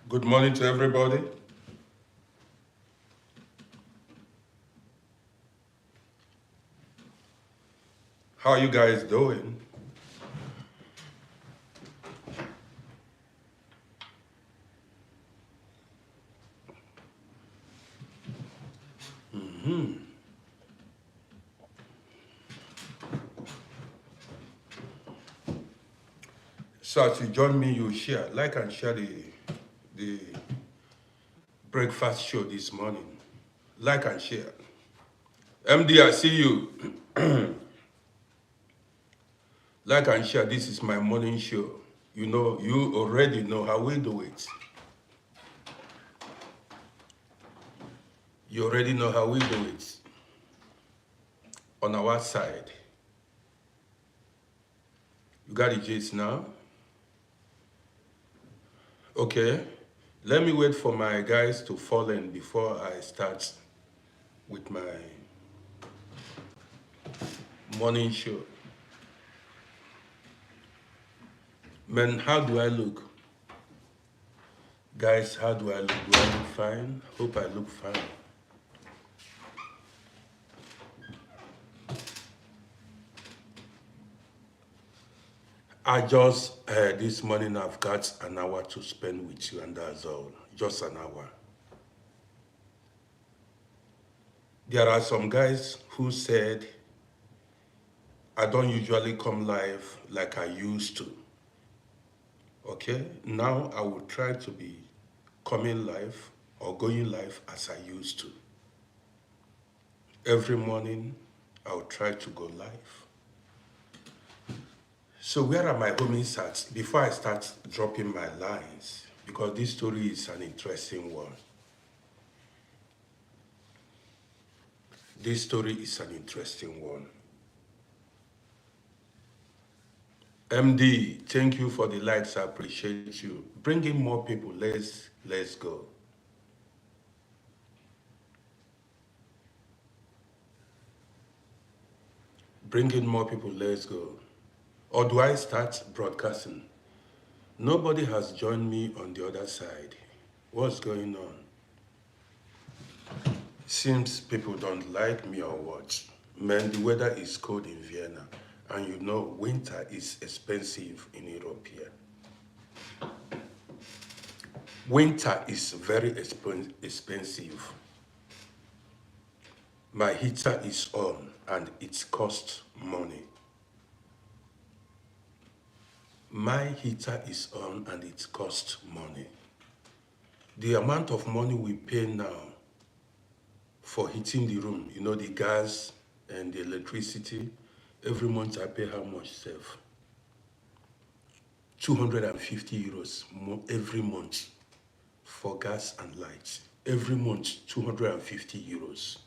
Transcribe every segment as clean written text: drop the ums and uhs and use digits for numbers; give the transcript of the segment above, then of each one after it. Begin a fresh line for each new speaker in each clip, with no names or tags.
Good morning to everybody. How are you guys doing? So as you join me, you share, like and share the breakfast show this morning. Like and share. MD, I see you. Like and share. This is my morning show. You know, you already know how we do it. You already know how we do it on our side. You got it, Jace, now? Okay. Let me wait for my guys to fall in before I start with my morning show. Man, how do I look? Guys, how do I look? Do I look fine? Hope I look fine. I just, this morning I've got an hour to spend with you and that's all. Just an hour. There are some guys who said, I don't usually come live like I used to. Okay? Now I will try to be coming live or going live as I used to. Every morning I'll try to go live. So where are my homies at? Before I start dropping my lines, because this story is an interesting one. This story is an interesting one. MD, thank you for the likes. I appreciate you. Bring in more people. Let's go. Bring in more people. Let's go. Or do I start broadcasting? Nobody has joined me on the other side. What's going on? Seems people don't like me or what? Man, the weather is cold in Vienna. And you know, winter is expensive in Europe here. Winter is very expensive. My heater is on and it costs money. My heater is on and it costs money. The amount of money we pay now for heating the room, you know, the gas and the electricity, every month I pay how much, Seth? 250 euros every month for gas and lights. Every month, 250 euros.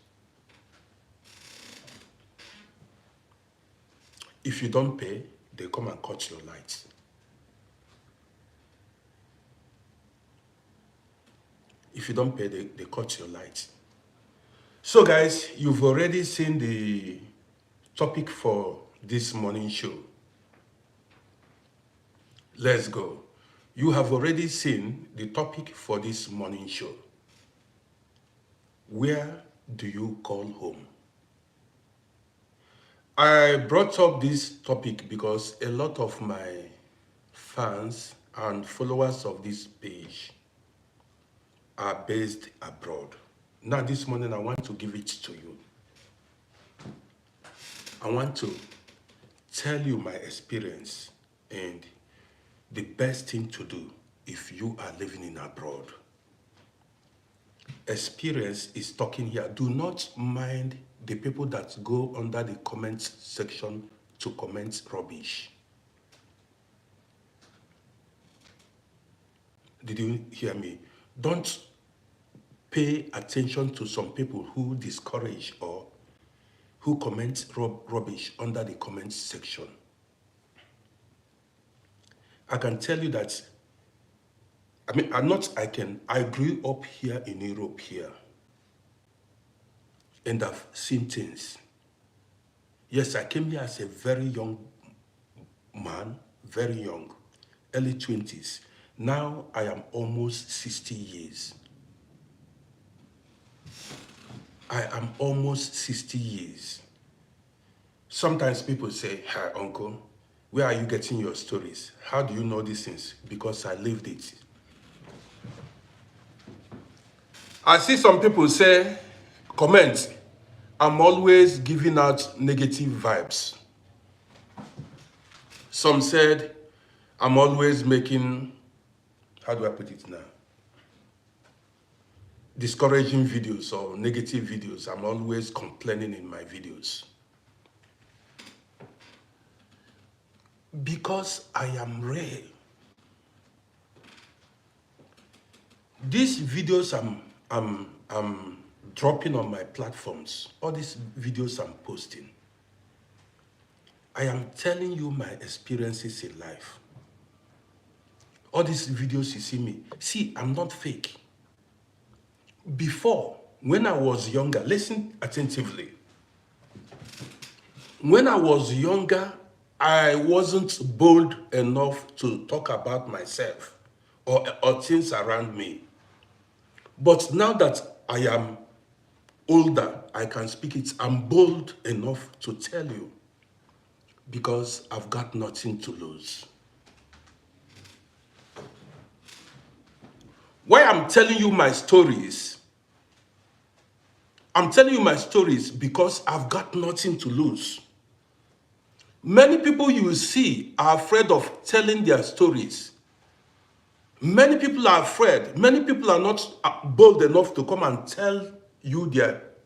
If you don't pay, they come and cut your lights. If you don't pay, they cut your lights. So guys, you've already seen the topic for this morning show. Let's go. You have already seen the topic for this morning show. Where do you call home? I brought up this topic because a lot of my fans and followers of this page are based abroad. Now this morning I want to give it to you. I want to tell you my experience and the best thing to do if you are living in abroad. Experience is talking here. Do not mind the people that go under the comments section to comment rubbish. Did you hear me? Don't pay attention to some people who discourage or who comment rubbish under the comments section. I can tell you that, I grew up here in Europe here. And I've seen things. Yes, I came here as a very young man, very young, early 20s. Now I am almost 60 years. I am almost 60 years. Sometimes people say, "Hi, uncle, where are you getting your stories? How do you know these things?" Because I lived it. I see some people say, comment, "I'm always giving out negative vibes." Some said, "I'm always making," how do I put it now? Discouraging videos or negative videos. I'm always complaining in my videos. Because I am real. These videos I'm dropping on my platforms, all these videos I'm posting, I am telling you my experiences in life. All these videos you see me, see, I'm not fake. Before, when I was younger, listen attentively. When I was younger, I wasn't bold enough to talk about myself or things around me. But now that I am older, I can speak it. I'm bold enough to tell you because I've got nothing to lose. Why I'm telling you my stories, I'm telling you my stories because I've got nothing to lose. Many people you will see are afraid of telling their stories. Many people are afraid. Many people are not bold enough to come and tell you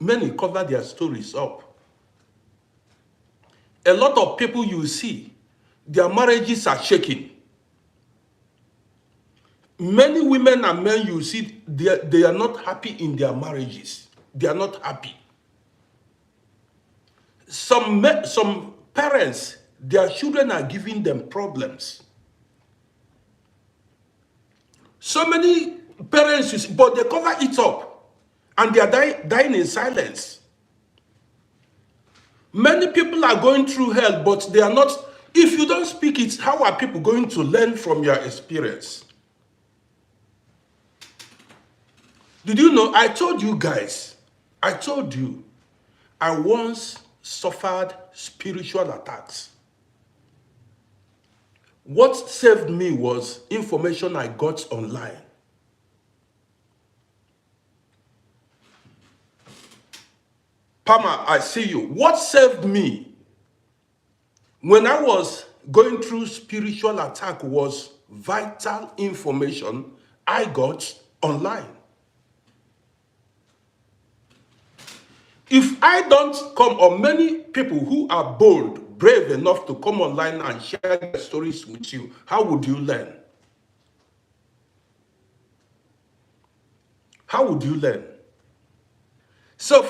many cover their stories up. A lot of people you will see, their marriages are shaking. Many women and men you see, they are not happy in their marriages. They are not happy. Some parents, their children are giving them problems. So many parents, you see, but they cover it up and they are dying in silence. Many people are going through hell, but they are not. If you don't speak it, how are people going to learn from your experience? Did you know? I told you guys, I told you, I once suffered spiritual attacks. What saved me was information I got online. Pama, I see you. What saved me when I was going through spiritual attack was vital information I got online. If I don't come, or many people who are bold, brave enough to come online and share their stories with you, how would you learn? How would you learn? So,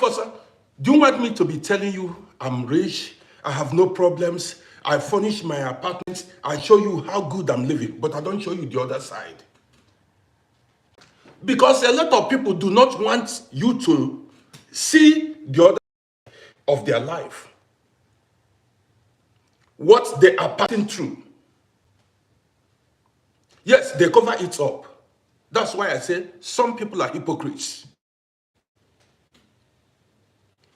do you want me to be telling you I'm rich, I have no problems, I furnish my apartment, I show you how good I'm living, but I don't show you the other side? Because a lot of people do not want you to see the other side of their life, what they are passing through. Yes, they cover it up. That's why I say some people are hypocrites.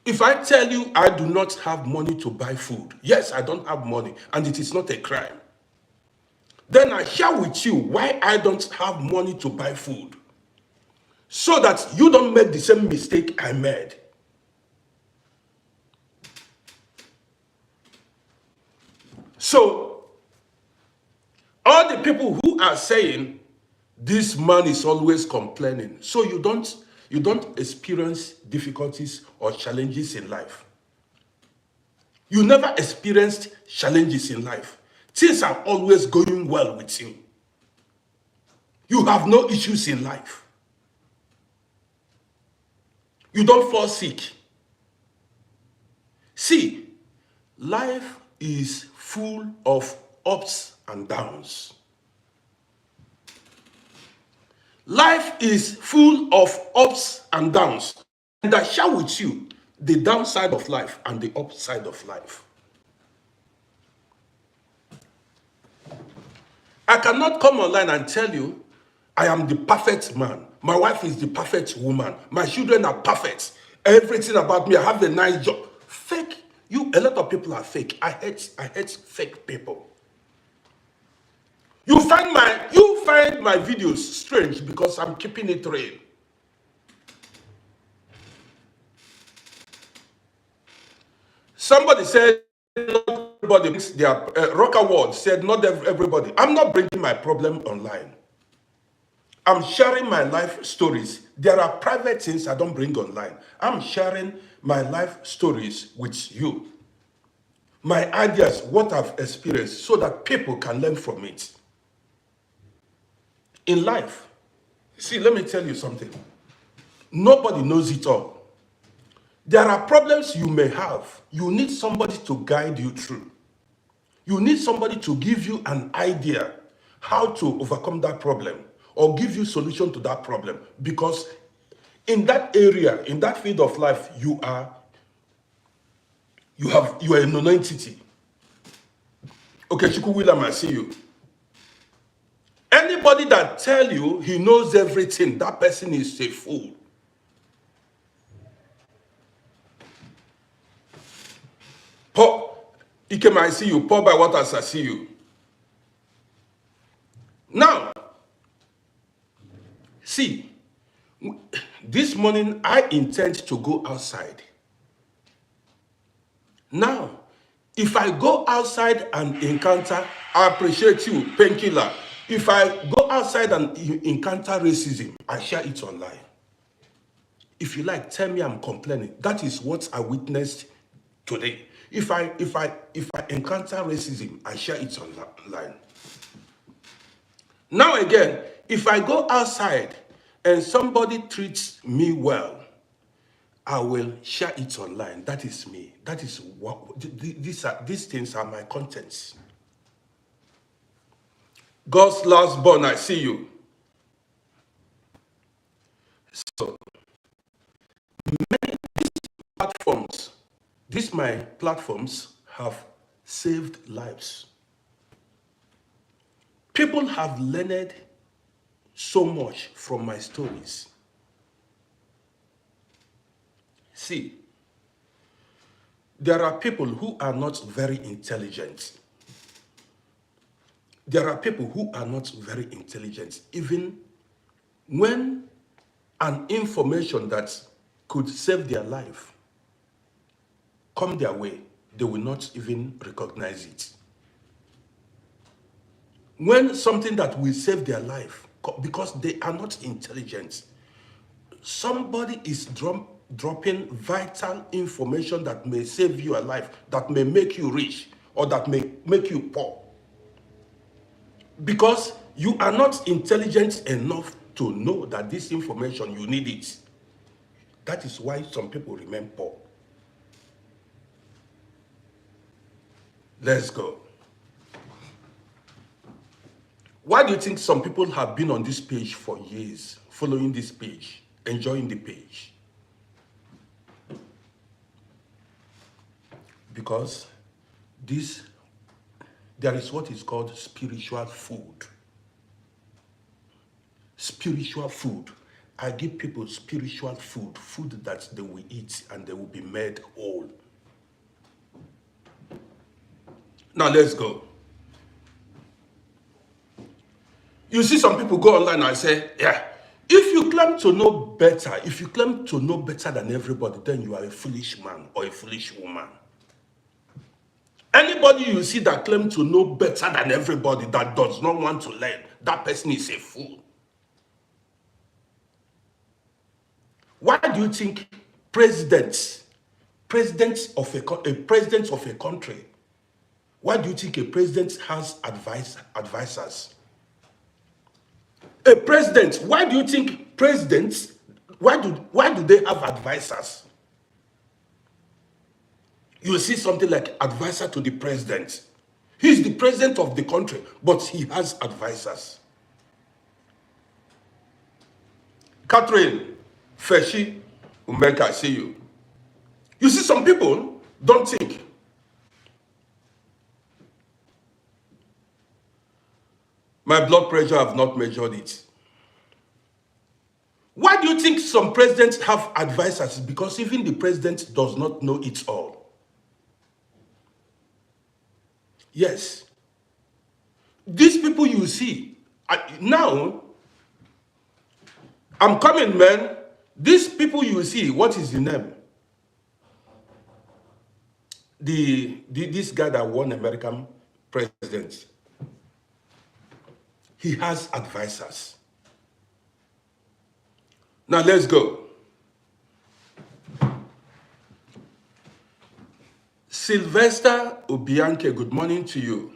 If I tell you I do not have money to buy food, yes, I don't have money, and it is not a crime. Then I share with you why I don't have money to buy food, so that you don't make the same mistake I made. So, all the people who are saying this man is always complaining, so you don't experience difficulties or challenges in life. You never experienced challenges in life. Things are always going well with you. You have no issues in life. You don't fall sick. See, life is full of ups and downs. Life is full of ups and downs. And I share with you the downside of life and the upside of life. I cannot come online and tell you I am the perfect man. My wife is the perfect woman. My children are perfect. Everything about me, I have a nice job. Fake. A lot of people are fake. I hate fake people. You find my videos strange because I'm keeping it real. Somebody said not everybody brings their Rock Award said not everybody. I'm not bringing my problem online. I'm sharing my life stories. There are private things I don't bring online. I'm sharing my life stories with you. My ideas, what I've experienced, so that people can learn from it. In life, see, let me tell you something. Nobody knows it all. There are problems you may have. You need somebody to guide you through. You need somebody to give you an idea how to overcome that problem or give you solution to that problem, because in that area, in that field of life, you are a non-entity. Okay, Chukwu William, I see you. Anybody that tell you he knows everything, that person is a fool. Paul, Ikem, I see you. Paul by Waters, I see you. Now, see, this morning I intend to go outside. Now, if I go outside and encounter, I appreciate you, Painkiller. If I go outside and encounter racism, I share it online. If you like, tell me I'm complaining. That is what I witnessed today. If I encounter racism, I share it online. Now again, if I go outside and somebody treats me well, I will share it online. That is me. That is what these things are my contents. God's last born, I see you. So my platforms have saved lives. People have learned so much from my stories. See, there are people who are not very intelligent. There are people who are not very intelligent. Even when an information that could save their life come their way, they will not even recognize it. When something that will save their life, because they are not intelligent, somebody is dropping vital information that may save your life, that may make you rich, or that may make you poor. Because you are not intelligent enough to know that this information, you need it. That is why some people remain poor. Let's go. Why do you think some people have been on this page for years, following this page, enjoying the page? Because there is what is called spiritual food. Spiritual food. I give people spiritual food, food that they will eat and they will be made whole. Now let's go. You see some people go online and say, yeah, if you claim to know better, if you claim to know better than everybody, then you are a foolish man or a foolish woman. Anybody you see that claims to know better than everybody, that does not want to learn, that person is a fool. Why do you think president of a country, why do you think a president has advisors? A president, why do you think presidents, why do they have advisors? You see something like advisor to the president. He's the president of the country, but he has advisors. Catherine, Feshi, Umeka, I see you. You see some people don't think. My blood pressure, I've not measured it. Why do you think some presidents have advisors? Because even the president does not know it all. Yes. These people you see, now, I'm coming, man. These people you see, what is the name? This guy that won American president, he has advisors. Now let's go. Sylvester Obianke, good morning to you.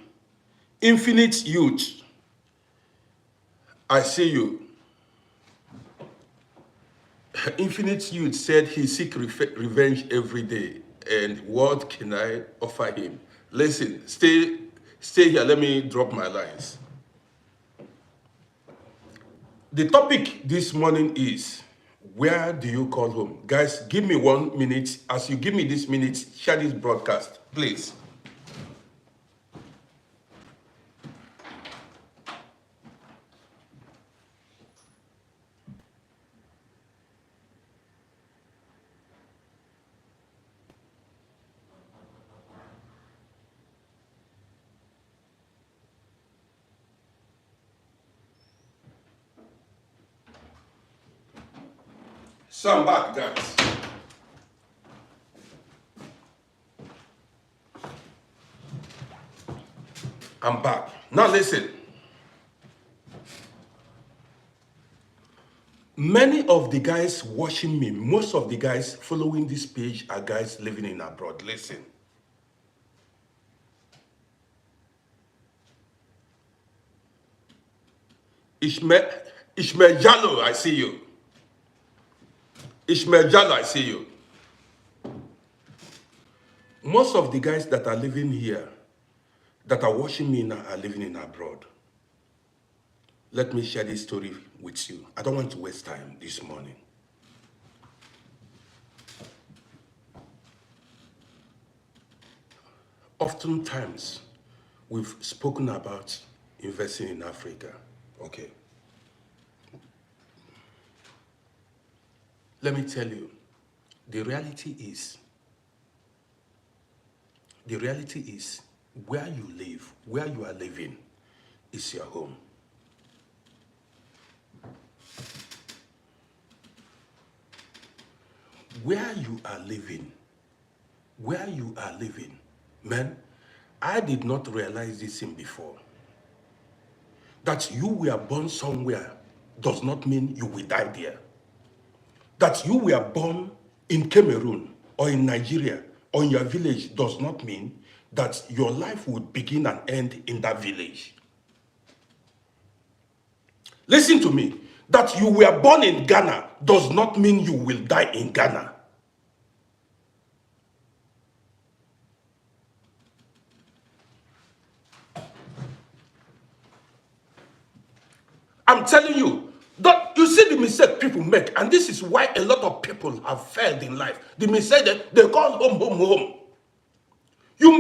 Infinite Youth, I see you. Infinite Youth said he seek revenge every day. And what can I offer him? Listen, stay here. Let me drop my lines. The topic this morning is, where do you call home? Guys, give me 1 minute. As you give me this minute, share this broadcast, please. So I'm back, guys. I'm back. Now listen. Many of the guys watching me, most of the guys following this page are guys living in abroad. Listen. Ishmael Jallo, I see you. Ishmael Jallo, I see you. Most of the guys that are living here, that are watching me now, are living in abroad. Let me share this story with you. I don't want to waste time this morning. Oftentimes, we've spoken about investing in Africa. Okay. Let me tell you, the reality is, where you live, where you are living, is your home. Where you are living, man, I did not realize this thing before. That you were born somewhere does not mean you will die there. That you were born in Cameroon or in Nigeria or in your village does not mean that your life would begin and end in that village. Listen to me. That you were born in Ghana does not mean you will die in Ghana. I'm telling you, that you see the mistake people make, and this is why a lot of people have failed in life. The mistake that they call home. You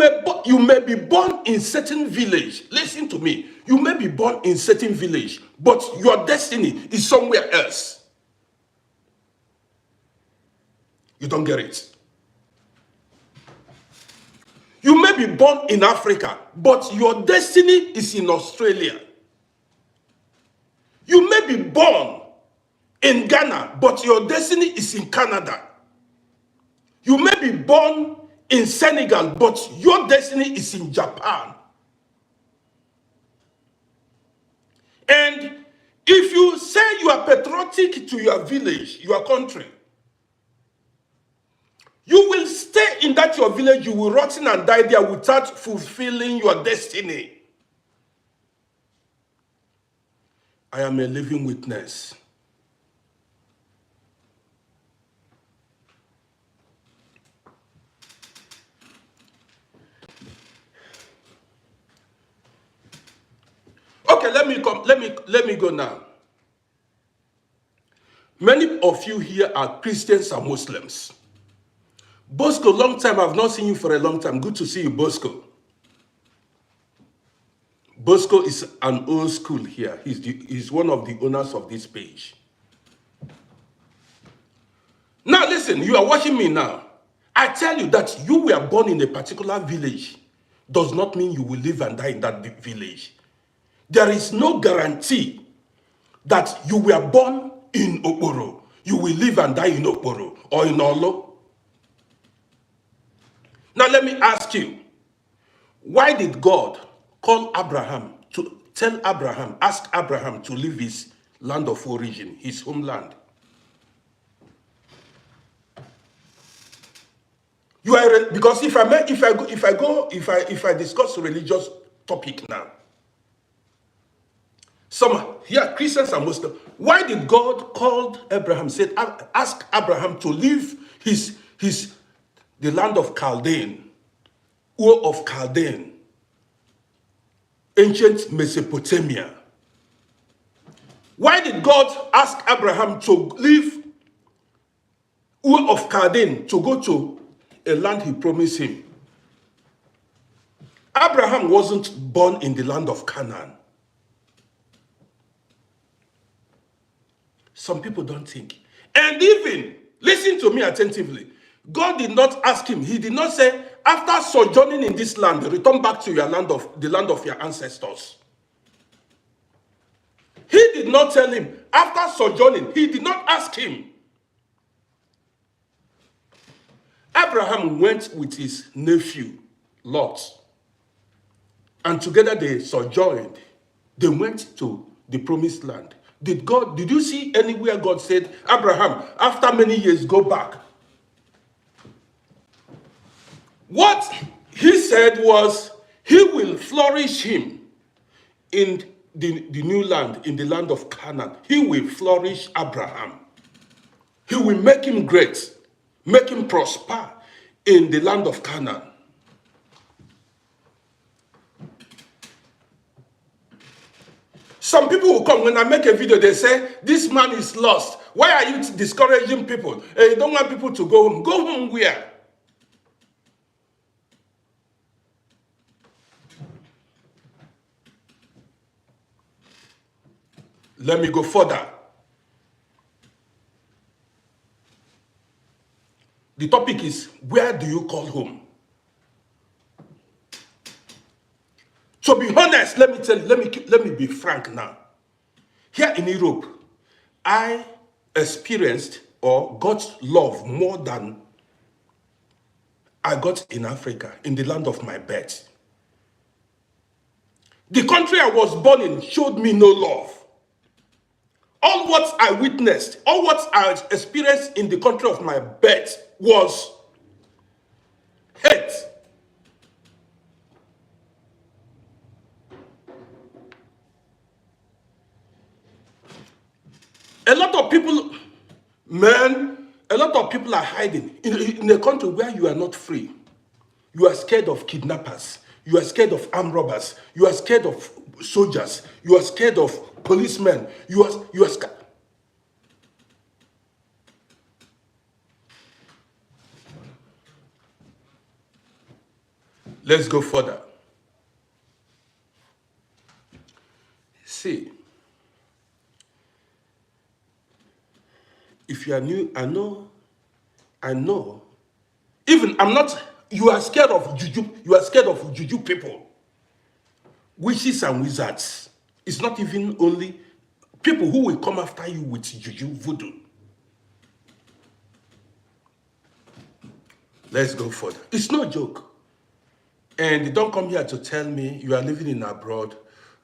may be born in certain village. Listen to me. You may be born in certain village, but your destiny is somewhere else. You don't get it. You may be born in Africa, but your destiny is in Australia. You may be born in Ghana, but your destiny is in Canada. You may be born in Senegal, but your destiny is in Japan. And if you say you are patriotic to your village, your country, you will stay in that your village, you will rot and die there without fulfilling your destiny. I am a living witness. Okay, let me go now. Many of you here are Christians and Muslims. Bosco, long time, I've not seen you for a long time. Good to see you, Bosco. Bosco is an old school here. He's one of the owners of this page. Now listen, you are watching me now. I tell you that you were born in a particular village does not mean you will live and die in that village. There is no guarantee that you were born in Okporo, you will live and die in Okporo or in Olo. Now let me ask you, why did God call Abraham to tell Abraham, ask Abraham to leave his land of origin, his homeland? You are, because if I discuss religious topic now, some here Christians and Muslims, why did God call Abraham, said ask Abraham to leave the land of Chaldean, Ur of Chaldean, ancient Mesopotamia? Why did God ask Abraham to leave Ur of Chaldean to go to a land he promised him? Abraham wasn't born in the land of Canaan. Some people don't think. And even, listen to me attentively, God did not ask him, he did not say, after sojourning in this land, return back to your land of the land of your ancestors. He did not tell him, after sojourning, he did not ask him. Abraham went with his nephew, Lot, and together they sojourned. They went to the promised land. Did you see anywhere God said, Abraham, after many years, go back? What he said was, he will flourish him in the new land, in the land of Canaan. He will flourish Abraham. He will make him great, make him prosper in the land of Canaan. Some people will come, when I make a video, they say, this man is lost. Why are you discouraging people? You don't want people to go home. Go home where? Let me go further. The topic is, where do you call home? To be honest, let me tell you, let me be frank now. Here in Europe, I experienced or got love more than I got in Africa, in the land of my birth. The country I was born in showed me no love. All what I witnessed, all what I experienced in the country of my birth was hate. A lot of people, man, a lot of people are hiding in a country where you are not free. You are scared of kidnappers. You are scared of armed robbers. You are scared of soldiers. You are scared of policemen. You are scared. Let's go further. See, if you are new, I know. Even I'm not, you are scared of juju, you are scared of juju people. Witches and wizards. It's not even only people who will come after you with juju voodoo. Let's go further. It's no joke. And don't come here to tell me you are living in abroad.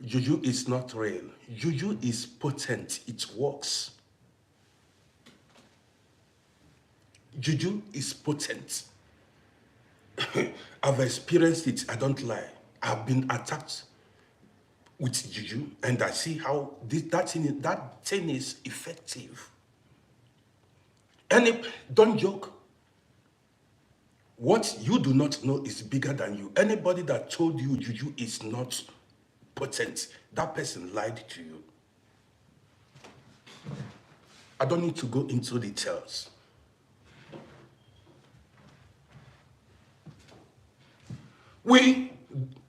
Juju is not real. Juju is potent. It works. Juju is potent. I've experienced it. I don't lie. I've been attacked with juju, and I see how that thing is effective. And don't joke. What you do not know is bigger than you. Anybody that told you juju is not potent, that person lied to you. I don't need to go into details. We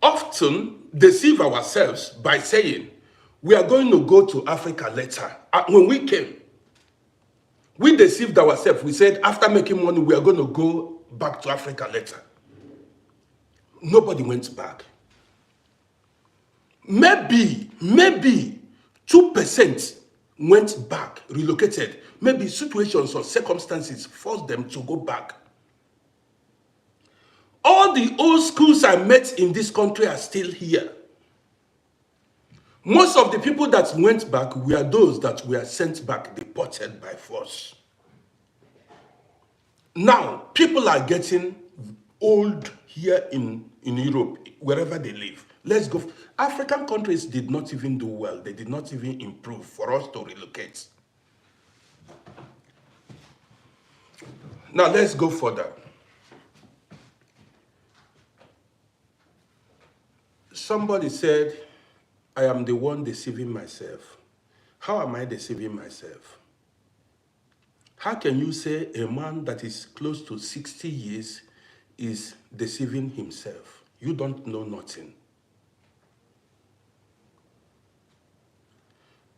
often deceive ourselves by saying we are going to go to Africa later. When we came, we deceived ourselves. We said after making money, we are going to go back to Africa later. Nobody went back. Maybe 2% went back, relocated. Maybe situations or circumstances forced them to go back. All the old schools I met in this country are still here. Most of the people that went back were those that were sent back, deported by force. Now, people are getting old here in Europe, wherever they live. Let's go. African countries did not even do well. They did not even improve for us to relocate. Now, let's go further. Somebody said, I am the one deceiving myself. How am I deceiving myself? How can you say a man that is close to 60 years is deceiving himself? You don't know nothing.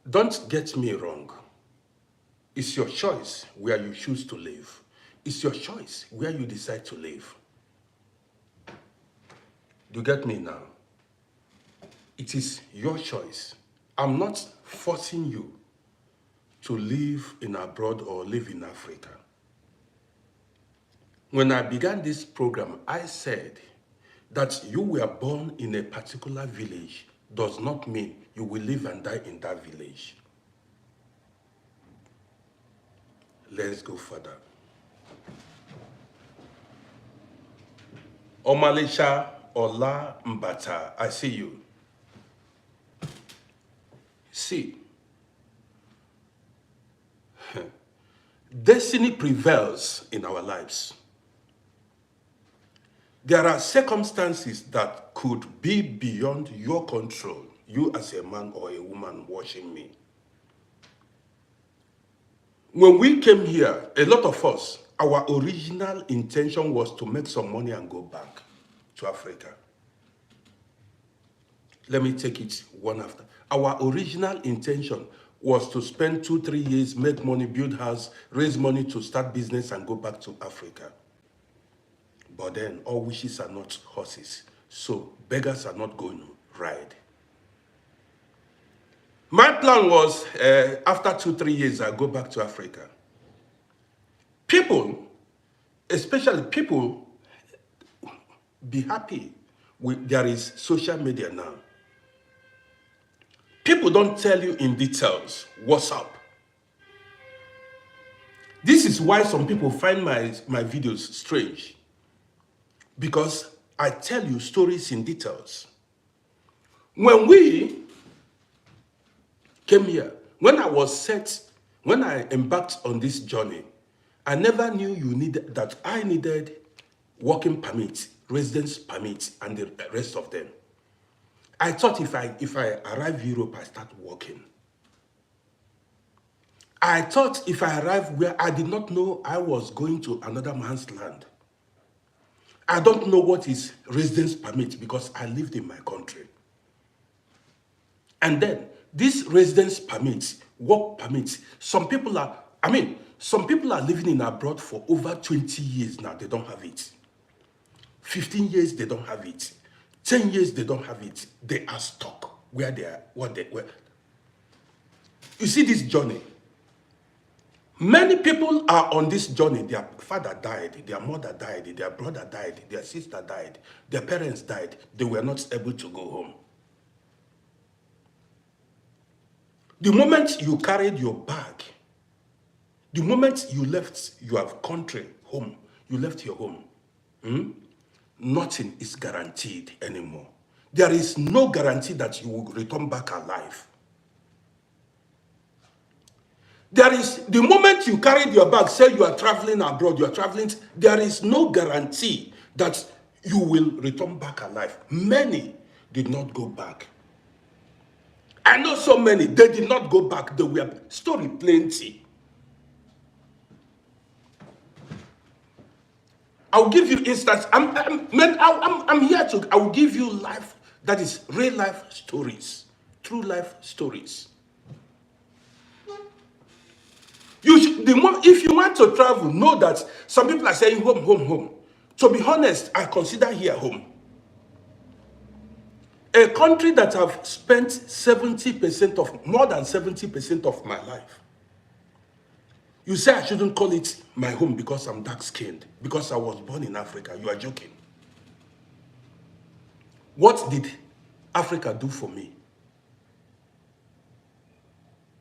Don't get me wrong. It's your choice where you choose to live. It's your choice where you decide to live. Do you get me now? It is your choice. I'm not forcing you to live in abroad or live in Africa. When I began this program, I said that you were born in a particular village does not mean you will live and die in that village. Let's go further. Omalisha Ola Mbata, I see you. See, destiny prevails in our lives. There are circumstances that could be beyond your control, you as a man or a woman watching me. When we came here, a lot of us, our original intention was to make some money and go back to Africa. Let me take it one after. Our original intention was to spend 2-3 years, make money, build house, raise money to start business and go back to Africa. But then all wishes are not horses. So beggars are not going to ride. My plan was after 2-3 years, I go back to Africa. People, especially people, be happy there is social media now. People don't tell you in details what's up. This is why some people find my videos strange. Because I tell you stories in details. When we came here, when I embarked on this journey, I never knew that I needed working permit, residence permit, and the rest of them. I thought if I arrive Europe, I start working. I thought if I arrive where I did not know I was going to another man's land. I don't know what is residence permit because I lived in my country. And then this residence permits, work permits, some people are living in abroad for over 20 years now, they don't have it. 15 years, they don't have it. 10 years, they don't have it. They are stuck where they are, what they were. You see this journey. Many people are on this journey. Their father died, their mother died, their brother died, their sister died, their parents died. They were not able to go home. The moment you carried your bag, the moment you left your country, home, you left your home, nothing is guaranteed anymore. There is no guarantee that you will return back alive. There is, the moment you carried your bag, say you are traveling abroad, you are traveling, there is no guarantee that you will return back alive. Many did not go back. I know so many, they did not go back. They were story plenty. I'll give you instance. I'm here to, I will give you life That is real life stories, true life stories. If you want to travel, know that some people are saying home, home, home. To be honest, I consider here home. A country that I've spent 70% of, more than 70% of my life. You say I shouldn't call it my home because I'm dark-skinned, because I was born in Africa. You are joking. What did Africa do for me?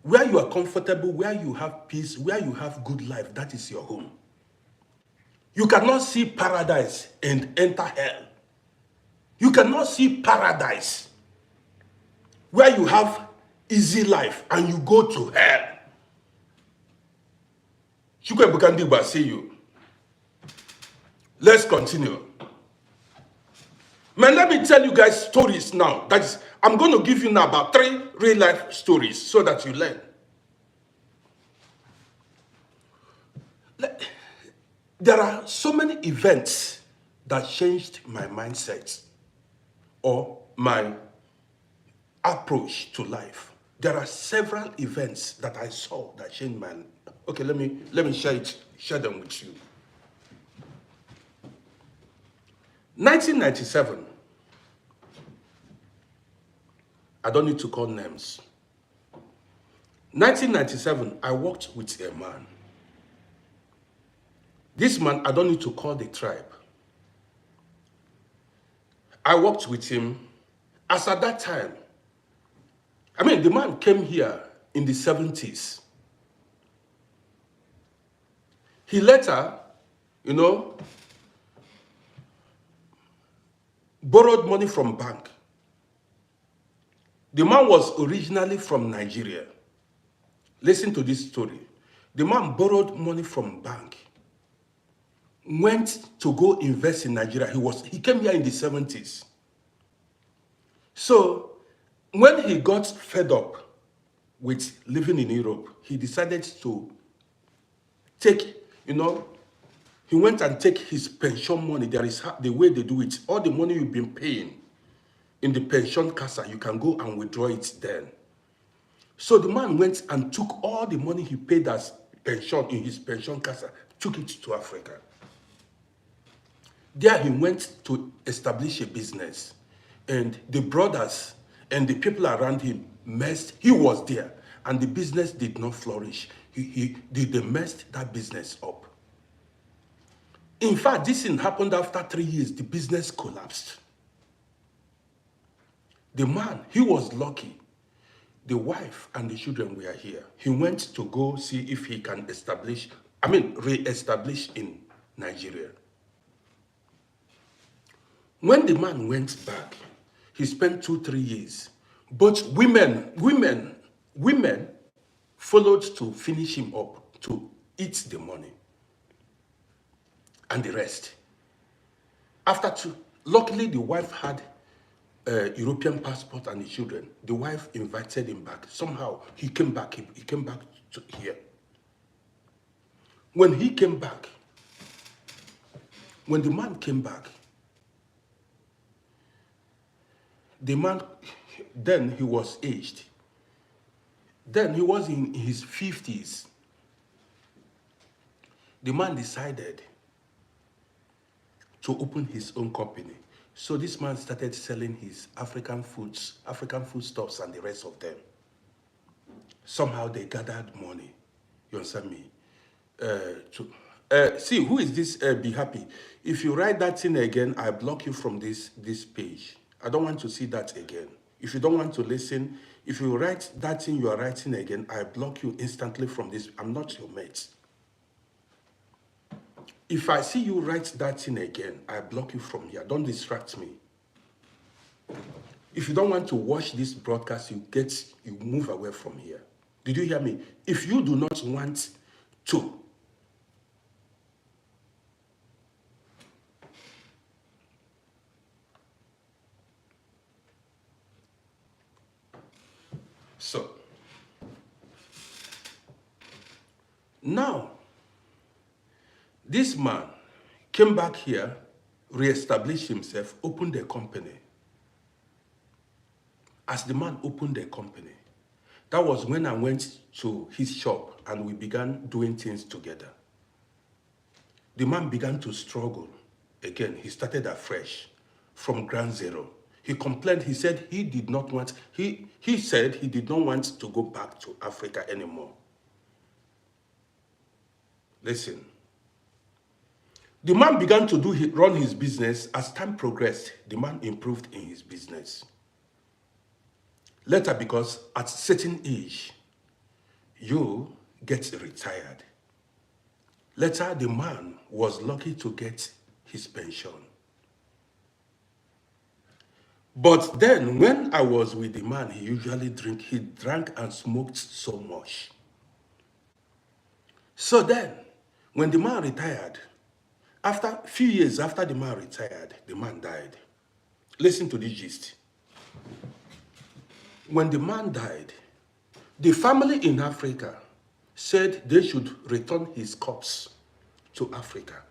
Where you are comfortable, where you have peace, where you have good life, that is your home. You cannot see paradise and enter hell. You cannot see paradise where you have easy life and you go to hell. Chukwu Ebuka Ndigba, see you. Let's continue. Man, let me tell you guys stories now. That is, I'm going to give you now about 3 real life stories so that you learn. There are so many events that changed my mindset or my approach to life. There are several events that I saw that changed my. Okay, let me share them with you. 1997. I don't need to call names. 1997, I worked with a man. This man, I don't need to call the tribe. I worked with him. As at that time, I mean, the man came here in the 70s. He later, borrowed money from bank. The man was originally from Nigeria. Listen to this story. The man borrowed money from bank, went to go invest in Nigeria. He came here in the 70s. So when he got fed up with living in Europe, he decided to take, he went and take his pension money. There is the way they do it. All the money you've been paying in the pension casa, you can go and withdraw it then. So the man went and took all the money he paid as pension in his pension casa, took it to Africa. There he went to establish a business. And the brothers and the people around him messed. He was there. And the business did not flourish. They messed that business up. In fact, this thing happened after 3 years. The business collapsed. The man, he was lucky. The wife and the children were here. He went to go see if he can re-establish in Nigeria. When the man went back, he spent 2-3 years. But women followed to finish him up, to eat the money and the rest. Luckily the wife had a European passport and the children. The wife invited him back. Somehow he came back. He came back to here. When he came back, when the man came back, the man, then he was aged. Then he was in his 50s. The man decided to open his own company. So this man started selling his African foodstuffs and the rest of them. Somehow they gathered money. You understand me? See, who is this Be Happy? If you write that thing again, I block you from this page. I don't want to see that again. If you don't want to listen, if you write that thing you are writing again, I block you instantly from this. I'm not your mate. If I see you write that thing again, I block you from here. Don't distract me. If you don't want to watch this broadcast, you move away from here. Did you hear me? If you do not want to, so now this man came back here, re-established himself, opened a company. As the man opened the company, that was when I went to his shop and we began doing things together. The man began to struggle. Again, he started afresh from ground zero. He complained, he said he did not want, he said he did not want to go back to Africa anymore. Listen, the man began to run his business. As time progressed, the man improved in his business. Later, because at certain age, you get retired. Later, the man was lucky to get his pension. But then, when I was with the man, he drank and smoked so much. So then, when the man retired, after a few years after the man retired, the man died. Listen to this gist. When the man died, the family in Africa said they should return his corpse to Africa.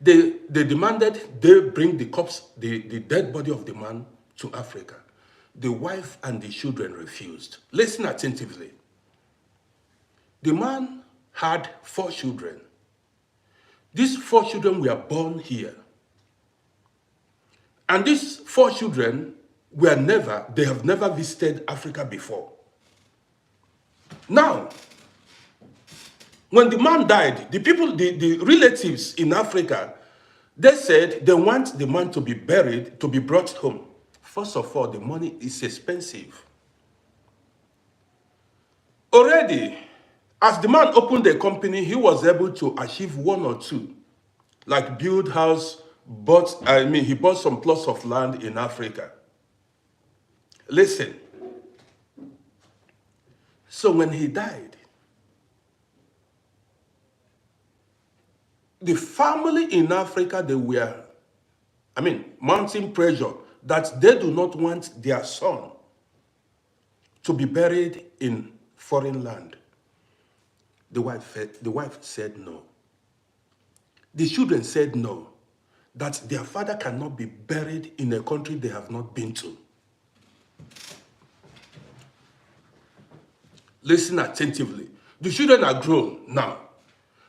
They demanded they bring the corpse, the dead body of the man to Africa. The wife and the children refused. Listen attentively. The man had 4 children. These 4 children were born here. And these 4 children they have never visited Africa before. Now, when the man died, the relatives in Africa, they said they want the man to be buried, to be brought home. First of all, the money is expensive. Already, as the man opened the company, he was able to achieve 1 or 2, like build house, he bought some plots of land in Africa. Listen, so when he died, the family in Africa, they were, mounting pressure that they do not want their son to be buried in foreign land. The wife said no. The children said no, that their father cannot be buried in a country they have not been to. Listen attentively. The children are grown now.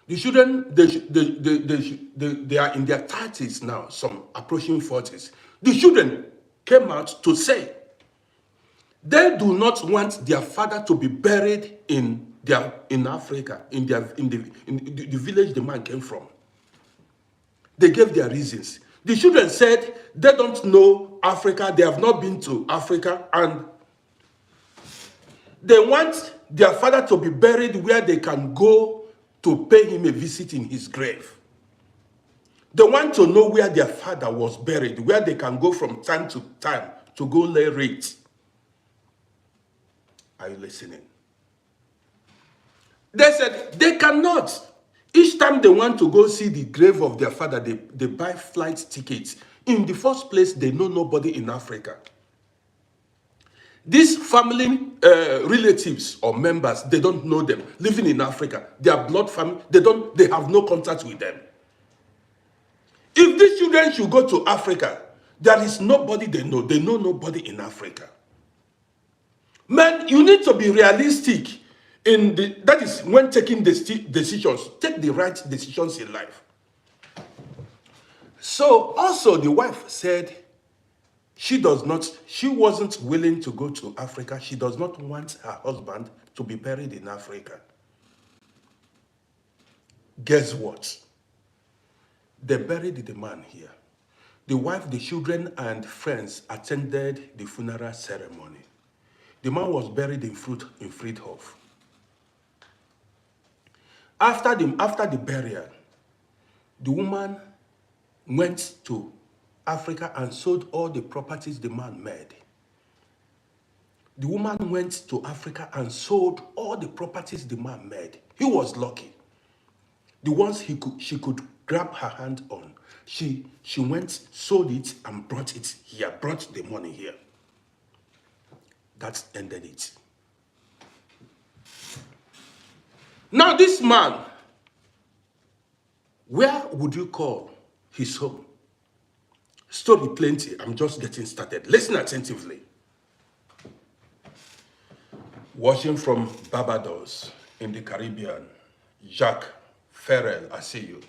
The children, they are in their 30s now, some approaching 40s. The children came out to say they do not want their father to be buried in Africa, in the village the man came from. They gave their reasons. The children said they don't know Africa, they have not been to Africa, and they want their father to be buried where they can go to pay him a visit in his grave. They want to know where their father was buried, where they can go from time to time to go lay rate. Are you listening? They said they cannot. Each time they want to go see the grave of their father, they buy flight tickets. In the first place, they know nobody in Africa. These family relatives or members, they don't know them, living in Africa. Their blood family, they have no contact with them. If these children should go to Africa, there is nobody they know. They know nobody in Africa. Man, you need to be realistic. That is when taking decisions. Take the right decisions in life. So also the wife said she wasn't willing to go to Africa. She does not want her husband to be buried in Africa. Guess what? They buried the man here. The wife, the children, and friends attended the funeral ceremony. The man was buried in Friedhof. After the burial, the woman went to Africa and sold all the properties the man made. The woman went to Africa and sold all the properties the man made. He was lucky. The ones she could grab her hand on, she went, sold it, and brought it here, brought the money here. That ended it. Now this man, where would you call his home? Story plenty. I'm just getting started. Listen attentively. Watching from Barbados in the Caribbean, Jacques Ferrell, I see you.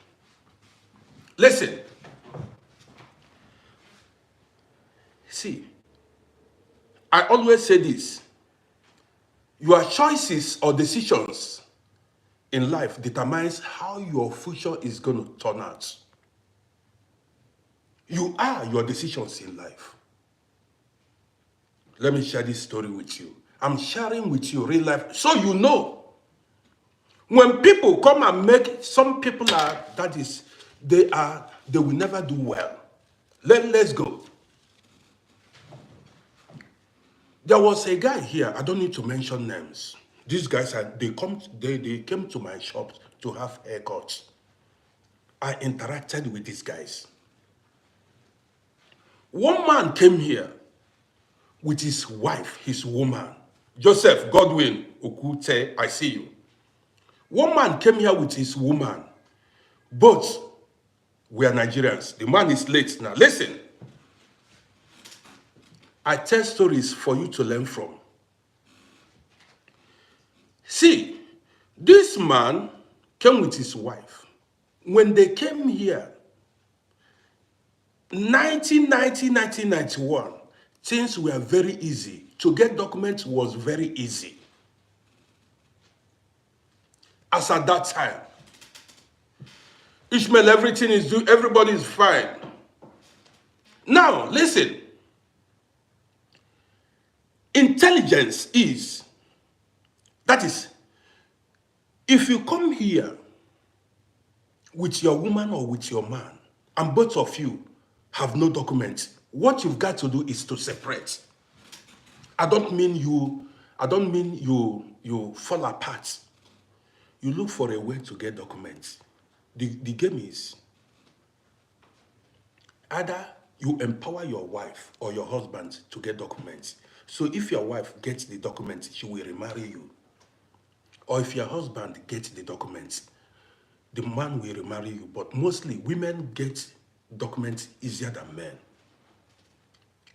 Listen. See, I always say this. Your choices or decisions in life determines how your future is going to turn out. You are your decisions in life. Let me share this story with you. I'm sharing with you real life so you know. When people come and make, some people are, they will never do well. Let's go. There was a guy here, I don't need to mention names. These guys, they came to my shop to have haircuts. I interacted with these guys. One man came here with his wife, his woman. Joseph Godwin Okute, I see you. One man came here with his woman. Both were Nigerians. The man is late now. Listen. I tell stories for you to learn from. See, this man came with his wife. When they came here, 1990, 1991, things were very easy. To get documents was very easy. As at that time, Ishmael, everything is due, everybody is fine. Now, listen. Intelligence is, that is, if you come here with your woman or with your man, and both of you have no documents, what you've got to do is to separate. I don't mean you fall apart. You look for a way to get documents. The game is either you empower your wife or your husband to get documents. So if your wife gets the documents, she will remarry you. Or if your husband gets the documents, the man will remarry you. But mostly women get documents easier than men.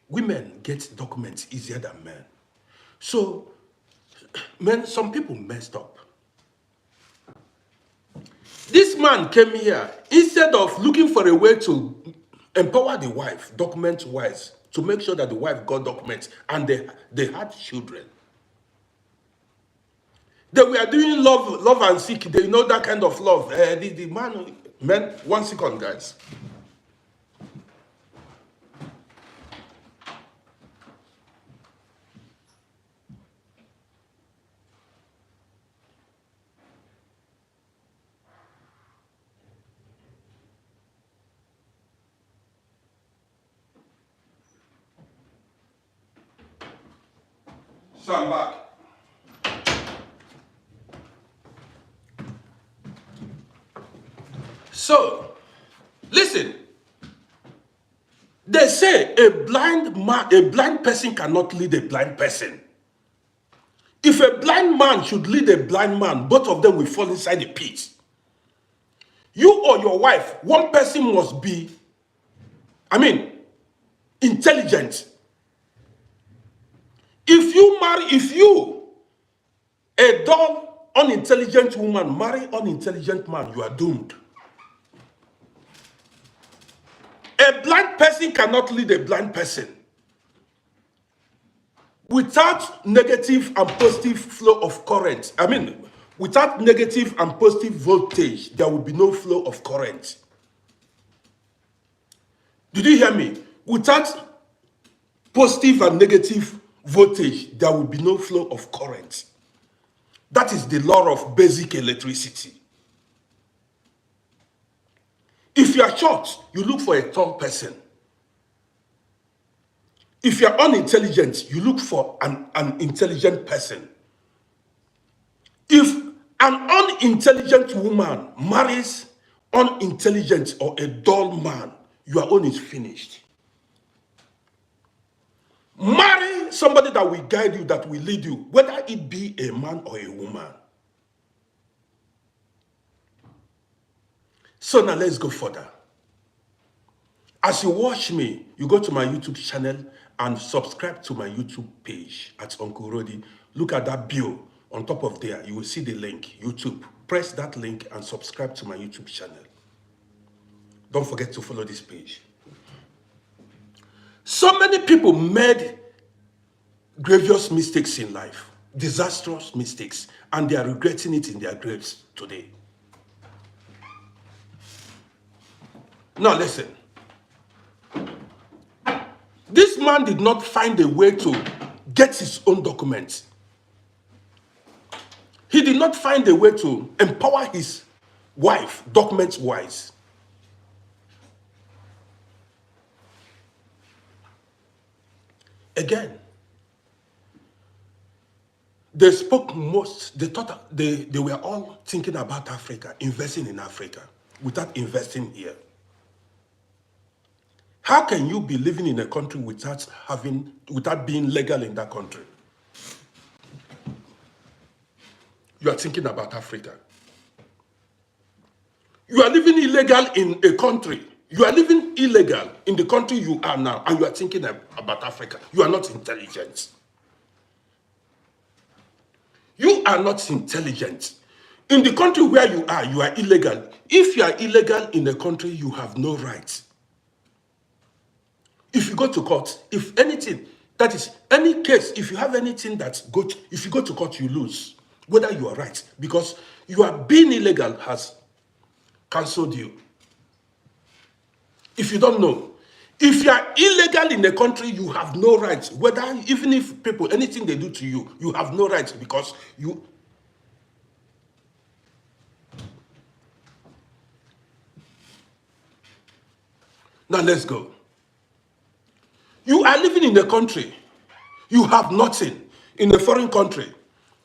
Women get documents easier than men. So, men, some people messed up. This man came here, instead of looking for a way to empower the wife, document-wise, to make sure that the wife got documents, and they had children. They were doing love and seek. They know that kind of love. The man, 1 second, guys. So I'm back. So, listen. They say a blind person cannot lead a blind person. If a blind man should lead a blind man, both of them will fall inside the pit. You or your wife, one person must be, intelligent. If you, a dull, unintelligent woman, marry unintelligent man, you are doomed. A blind person cannot lead a blind person. Without negative and positive flow of current, without negative and positive voltage, there will be no flow of current. Did you hear me? Without positive and negative voltage, there will be no flow of current. That is the law of basic electricity. If you are short, you look for a tall person. If you are unintelligent, you look for an intelligent person. If an unintelligent woman marries unintelligent or a dull man, your own is finished. Marry somebody that will guide you, that will lead you, whether it be a man or a woman. So now let's go further. As you watch me, you go to my YouTube channel and subscribe to my YouTube page at Uncle Rody. Look at that bio on top of there. You will see the link, YouTube. Press that link and subscribe to my YouTube channel. Don't forget to follow this page. So many people made grievous mistakes in life, disastrous mistakes, and they are regretting it in their graves today. Now listen. This man did not find a way to get his own documents. He did not find a way to empower his wife, documents-wise. Again, they spoke most, they thought they were all thinking about Africa, investing in Africa, without investing here. How can you be living in a country without being legal in that country? You are thinking about Africa. You are living illegal in a country. You are living illegal in the country you are now, and you are thinking about Africa. You are not intelligent. You are not intelligent. In the country where you are illegal. If you are illegal in a country, you have no rights. If you go to court, if anything, that is, any case, if you have anything that's good, if you go to court, you lose. Whether you are right, because you are being illegal has cancelled you. If you don't know, if you are illegal in a country, you have no rights. Whether, even if people, anything they do to you, you have no rights because you... Now let's go. You are living in a country, you have nothing in a foreign country.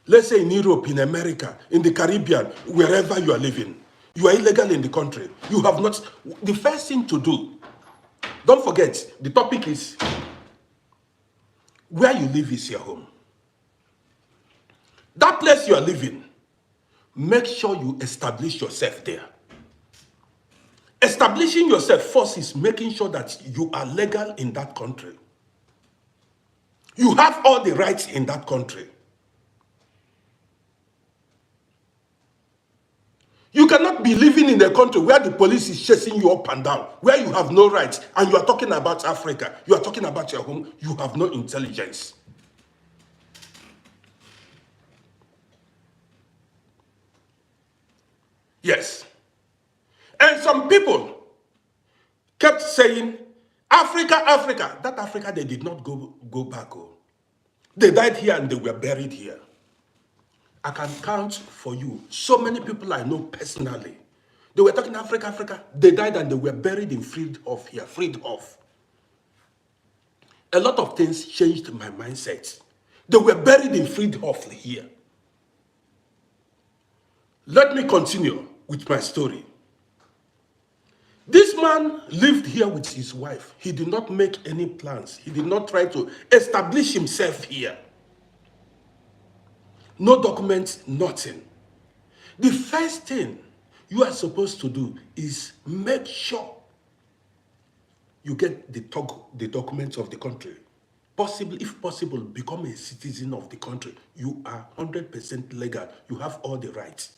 Let's say in Europe, in America, in the Caribbean, wherever you are living. You are illegal in the country. You have not... The first thing to do, don't forget, the topic is where you live is your home. That place you are living, make sure you establish yourself there. Establishing yourself first is making sure that you are legal in that country. You have all the rights in that country. You cannot be living in a country where the police is chasing you up and down, where you have no rights, and you are talking about Africa. You are talking about your home. You have no intelligence. Yes. And some people kept saying, Africa, Africa. That Africa, they did not go back. Oh. They died here and they were buried here. I can count for you so many people I know personally. They were talking Africa, Africa. They died and they were buried in Friedhof here, Friedhof. A lot of things changed my mindset. They were buried in Friedhof here. Let me continue with my story. This man lived here with his wife. He did not make any plans. He did not try to establish himself here. No documents, nothing. The first thing you are supposed to do is make sure you get the documents of the country. Possibly, if possible, become a citizen of the country. You are 100% legal. You have all the rights.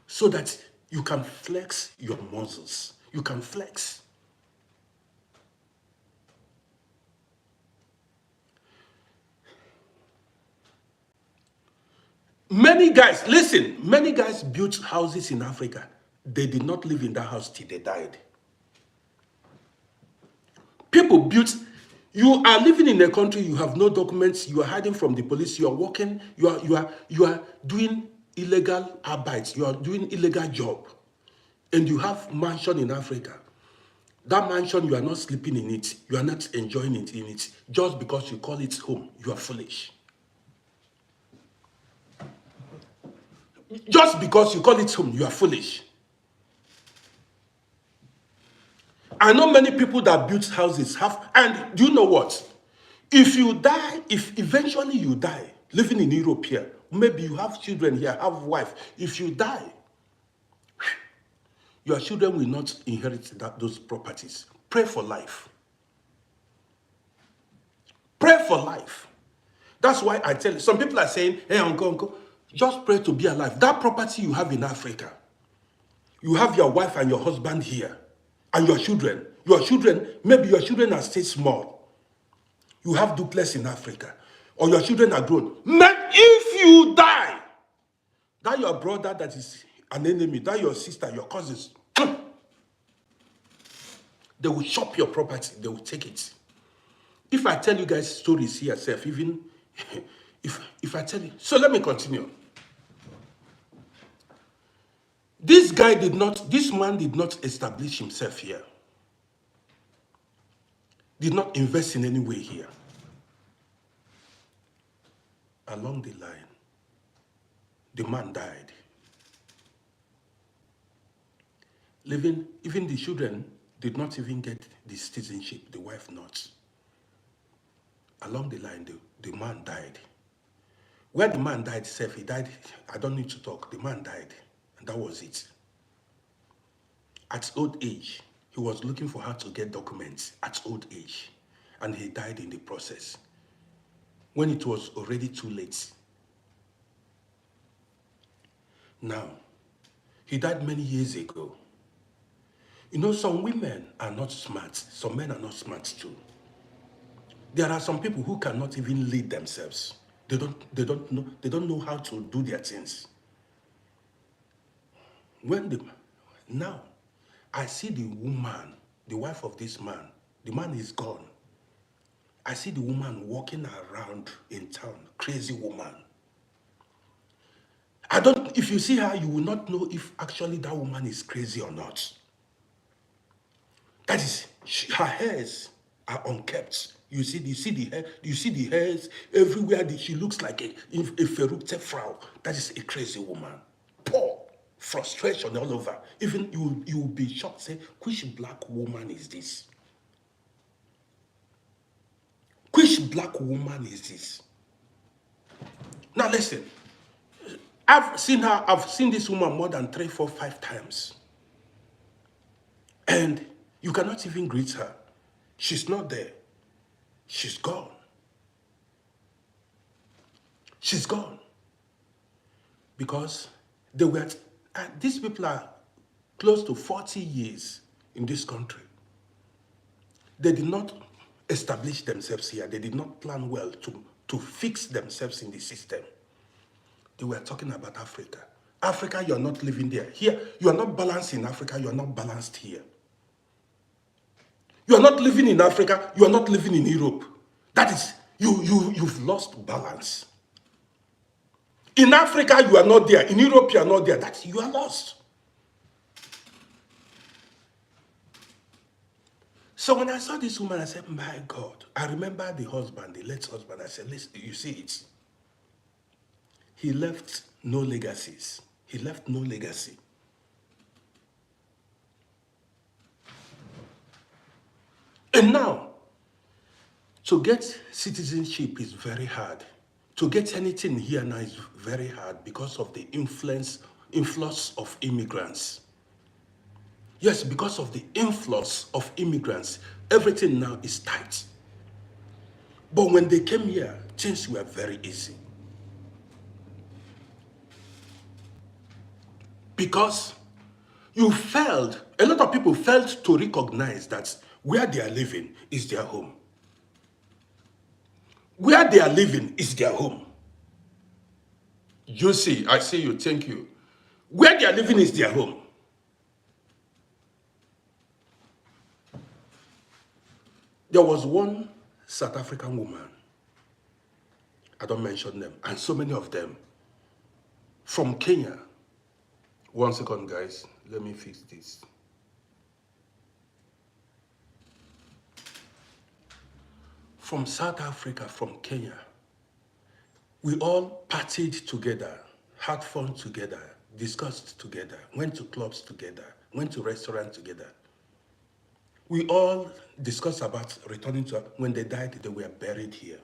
So that you can flex your muscles. You can flex. Many guys, listen, many guys built houses in Africa. They did not live in that house till they died. People built, you are living in a country, you have no documents, you are hiding from the police, you are working, you are doing illegal arbeit, you are doing illegal job, and you have mansion in Africa. That mansion, you are not sleeping in it, you are not enjoying it in it, just because you call it home, you are foolish. Just because you call it home, you are foolish. I know many people that built houses have, and do you know what? If you die, if eventually you die, living in Europe here, maybe you have children here, have a wife, if you die, Your children will not inherit those properties. Pray for life. Pray for life. That's why I tell you, some people are saying, hey, uncle, just pray to be alive. That property you have in Africa, you have your wife and your husband here, and your children. Maybe your children are still small. You have duplex in Africa, or your children are grown. Man, if you die, that your brother that is an enemy, that your sister, your cousins, they will chop your property, they will take it. If I tell you guys stories here, self, even if I tell you, so let me continue. This man did not establish himself here. Did not invest in any way here. Along the line, the man died. Even the children did not even get the citizenship, the wife not. Along the line, the man died. When the man died, he died, I don't need to talk, the man died, and that was it. At old age, he was looking for how to get documents at old age, and he died in the process, when it was already too late. Now, he died many years ago. You know, some women are not smart, some men are not smart too. There are some people who cannot even lead themselves. They don't know how to do their things. Now, I see the woman, the wife of this man, the man is gone. I see the woman walking around in town, crazy woman. If you see her, you will not know if actually that woman is crazy or not. That is, her hairs are unkept. You see the hair, you see the hairs everywhere. She looks like a verrückte Frau. That is a crazy woman. Poor, frustration all over. Even you will be shocked, say, which black woman is this? Which black woman is this? Now listen, I've seen this woman more than 3, 4, 5 times. And you cannot even greet her. She's not there. She's gone. She's gone. Because these people are close to 40 years in this country. They did not establish themselves here. They did not plan well to fix themselves in the system. They were talking about Africa. Africa, you are not living there. Here, you are not balanced in Africa. You are not balanced here. You are not living in Africa. You are not living in Europe. That is, you've lost balance. In Africa, you are not there. In Europe, you are not there. You are lost. So when I saw this woman, I said, my God. I remember the husband, the late husband. I said, listen, you see it. He left no legacies. He left no legacy. And now, to get citizenship is very hard. To get anything here now is very hard because of the influx of immigrants. Yes, because of the influx of immigrants, everything now is tight. But when they came here, things were very easy. Because a lot of people failed to recognize that where they are living is their home. Where they are living is their home. You see, I see you, thank you. Where they are living is their home. There was one South African woman, I don't mention them, and so many of them, from Kenya. One second, guys, let me fix this. From South Africa, from Kenya, we all partied together, had fun together, discussed together, went to clubs together, went to restaurants together. We all discussed about returning to, when they died, they were buried here.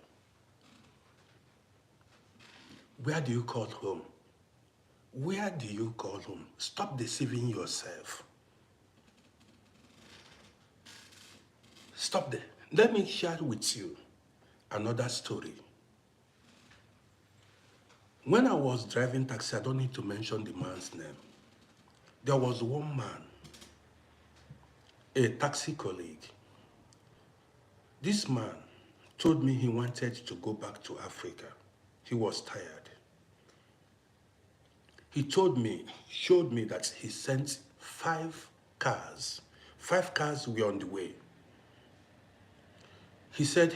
Where do you call home? Where do you call home? Stop deceiving yourself. Stop there. Let me share with you another story. When I was driving taxi, I don't need to mention the man's name. There was one man, a taxi colleague. This man told me he wanted to go back to Africa. He was tired. He showed me that he sent 5 cars. 5 cars were on the way. He said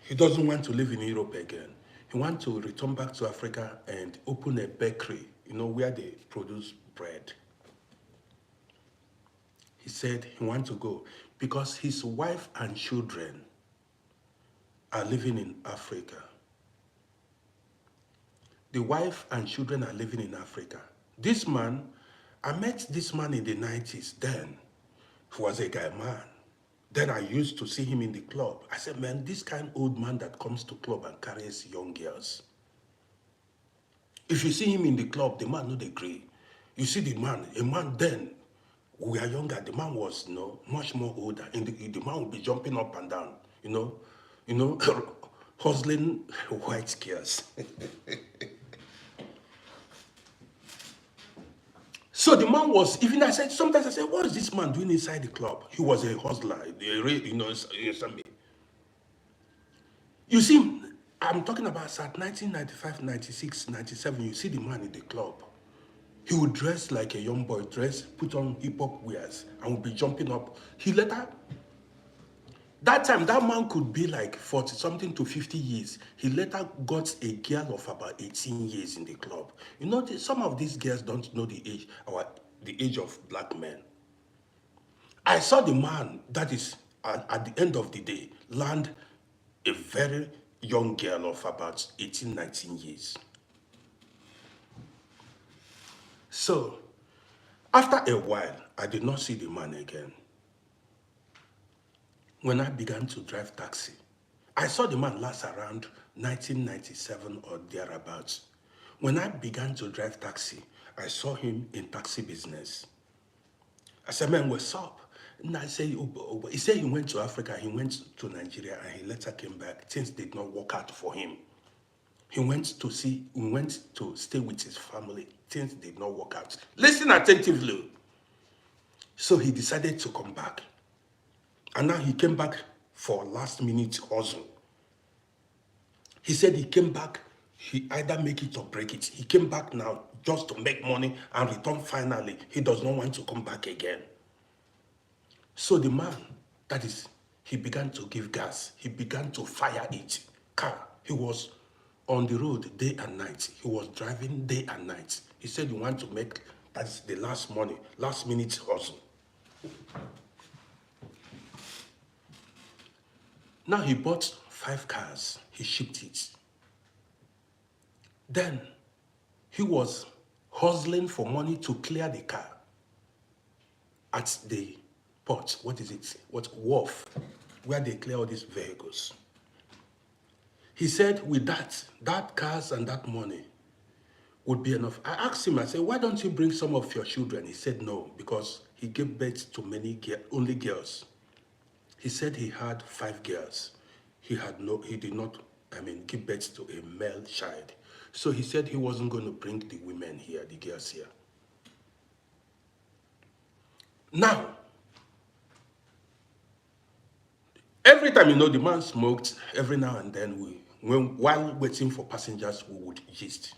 he doesn't want to live in Europe again. He wants to return back to Africa and open a bakery, where they produce bread. He said he wants to go because his wife and children are living in Africa. The wife and children are living in Africa. This man, I met this man in the 90s then. He was a guy man. Then I used to see him in the club. I said, man, this kind of old man that comes to club and carries young girls. If you see him in the club, the man no dey agree. You see the man, a man then, we are younger, the man was much more older. And the man would be jumping up and down, hustling white girls. So the man was, sometimes I said, what is this man doing inside the club? He was a hustler, You see, I'm talking about 1995, 96, 97, you see the man in the club. He would dress like a young boy, put on hip-hop wears, and would be jumping up. That time, that man could be like 40-something to 50 years. He later got a girl of about 18 years in the club. Some of these girls don't know the age of black men. I saw the man that is, at the end of the day, land a very young girl of about 18, 19 years. So, after a while, I did not see the man again. When I began to drive taxi, I saw the man last around 1997 or thereabouts. When I began to drive taxi, I saw him in taxi business. I said, man, what's up? And I said, he said he went to Africa, he went to Nigeria, and he later came back. Things did not work out for him. He went to stay with his family. Things did not work out. Listen attentively. So he decided to come back. And now he came back for last minute hustle. He said he came back, he either make it or break it. He came back now just to make money and return finally. He does not want to come back again. So the man, he began to give gas. He began to fire it. Car. He was on the road day and night. He was driving day and night. He said he wanted to make, that's the last money, last minute hustle. Now he bought 5 cars. He shipped it. Then he was hustling for money to clear the car at the port. Wharf, where they clear all these vehicles. He said with that cars and that money would be enough. I asked him, I said, why don't you bring some of your children? He said no, because he gave birth to only girls. He said he had 5 girls. He did not give birth to a male child. So he said he wasn't going to bring the women here, the girls here. Now, every time, the man smoked, every now and then, while waiting for passengers, we would gist.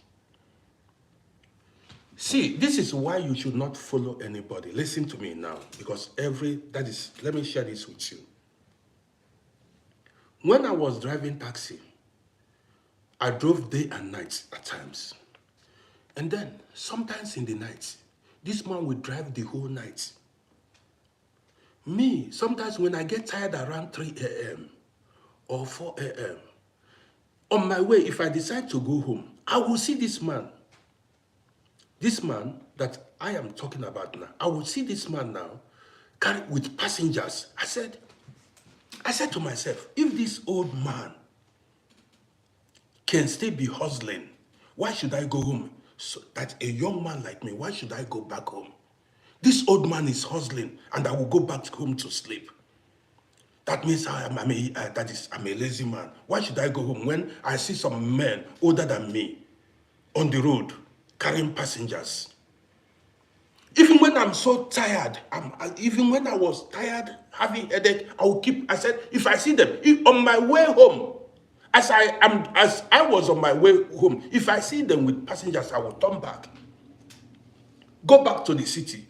See, this is why you should not follow anybody. Listen to me now, because let me share this with you. When I was driving taxi, I drove day and night at times. And then, sometimes in the night, this man would drive the whole night. Me, sometimes when I get tired around 3 a.m. or 4 a.m., on my way, if I decide to go home, I will see this man. This man that I am talking about now, I will see this man now carry with passengers. I said to myself, if this old man can still be hustling, why should I go home? So that a young man like me, why should I go back home? This old man is hustling and I will go back home to sleep. That means I'm a lazy man. Why should I go home when I see some men older than me on the road carrying passengers? Even when I'm so tired, even when I was tired, having headache, I said, if I see them, on my way home, as I was on my way home, if I see them with passengers, I will turn back. Go back to the city.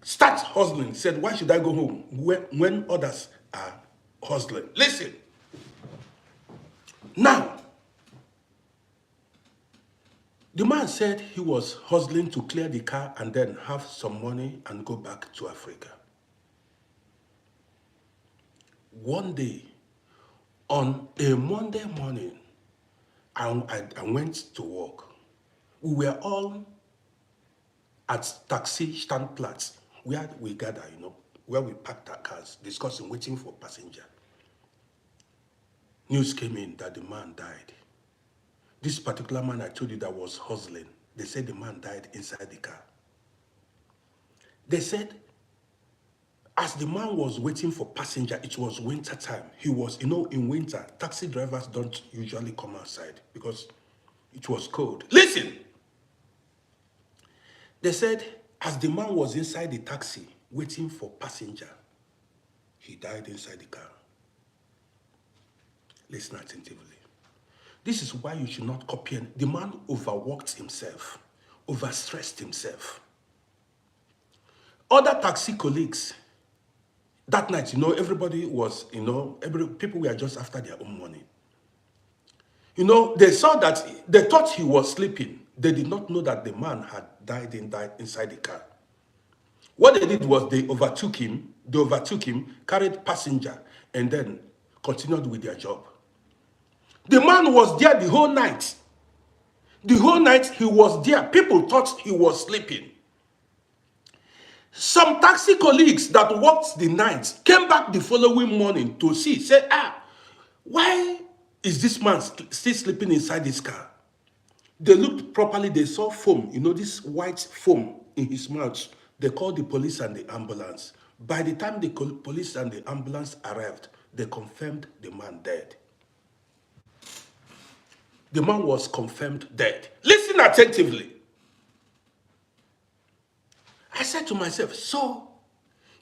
Start hustling. Said, why should I go home when others are hustling? Listen. Now, the man said he was hustling to clear the car and then have some money and go back to Africa. One day, on a Monday morning, I went to work. We were all at taxi standplatz where we gather, where we parked our cars, discussing, waiting for passenger. News came in that the man died. This particular man I told you that was hustling, they said the man died inside the car. They said, as the man was waiting for passenger, it was winter time. He was, in winter, taxi drivers don't usually come outside because it was cold. Listen! They said, as the man was inside the taxi, waiting for passenger, he died inside the car. Listen attentively. This is why you should not copy. The man overworked himself, overstressed himself. Other taxi colleagues, that night, everybody was, people were just after their own money. They saw that, they thought he was sleeping. They did not know that the man had died inside the car. What they did was they overtook him, carried passenger, and then continued with their job. The man was there the whole night. The whole night he was there. People thought he was sleeping. Some taxi colleagues that worked the night came back the following morning to say, why is this man still sleeping inside this car? They looked properly, they saw foam, this white foam in his mouth. They called the police and the ambulance. By the time the police and the ambulance arrived, they confirmed the man dead. The man was confirmed dead. Listen attentively. I said to myself, so,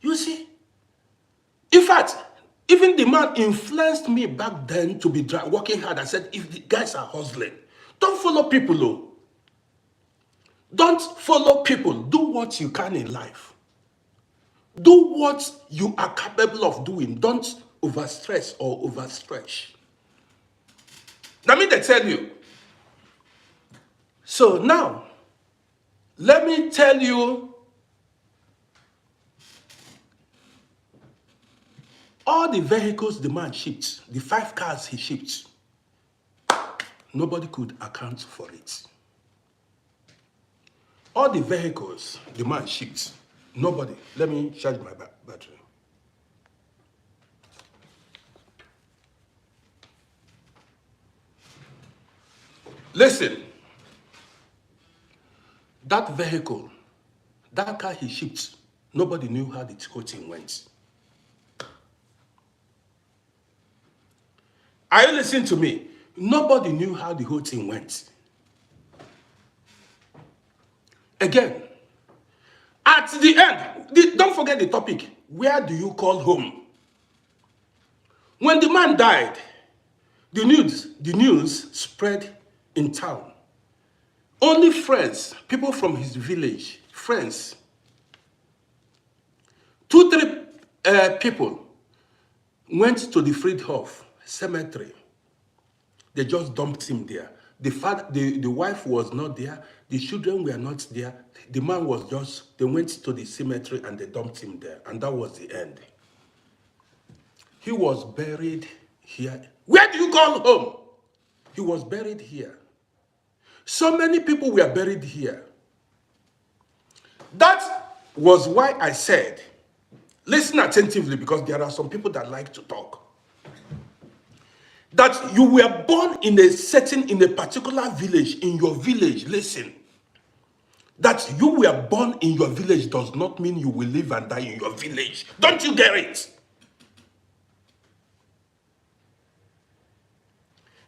you see, in fact, even the man influenced me back then to be working hard. I said, if the guys are hustling, don't follow people, though. Don't follow people. Do what you can in life. Do what you are capable of doing. Don't overstress or overstretch. Let me tell you. So now, let me tell you all the vehicles the man shipped, the 5 cars he shipped, nobody could account for it. All the vehicles the man shipped, nobody. Let me charge my battery. Listen, that vehicle, that car he shipped, nobody knew how the whole thing went. Are you listening to me? Nobody knew how the whole thing went. Again, at the end, don't forget the topic. Where do you call home? When the man died, the news spread in town. Only friends, people from his village, friends, 2-3 people went to the Friedhof cemetery. They just dumped him there. The wife was not there. The children were not there. The man was just, they went to the cemetery and they dumped him there. And that was the end. He was buried here. Where do you call home? He was buried here. So many people were buried here. That was why I said, listen attentively, because there are some people that like to talk. That you were born in a particular village, in your village, listen. That you were born in your village does not mean you will live and die in your village. Don't you get it?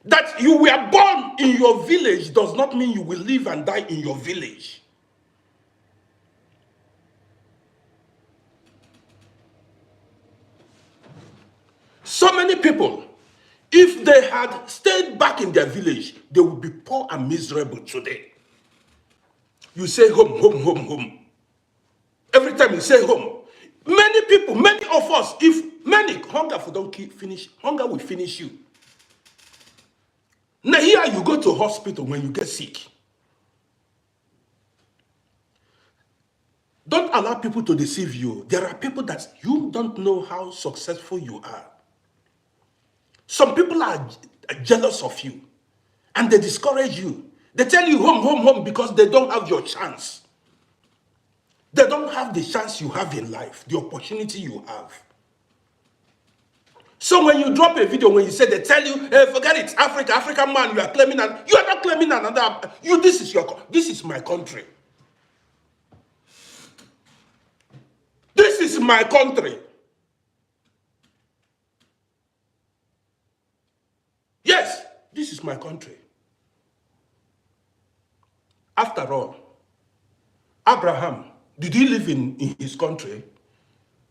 That you were born in your village does not mean you will live and die in your village. So many people, if they had stayed back in their village, they would be poor and miserable today. You say home, home, home, home. Every time you say home, many people, many of us, if many hunger for don't finish, hunger will finish you. Now here you go to hospital when you get sick. Don't allow people to deceive you. There are people that you don't know how successful you are. Some people are jealous of you and they discourage you. They tell you home, home, home because they don't have your chance. They don't have the chance you have in life, the opportunity you have. So when you drop a video, when you say, they tell you, hey, forget it, Africa, African man, you are claiming, you are not claiming another, this is my country. This is my country. Yes, this is my country. After all, Abraham, did he live in his country?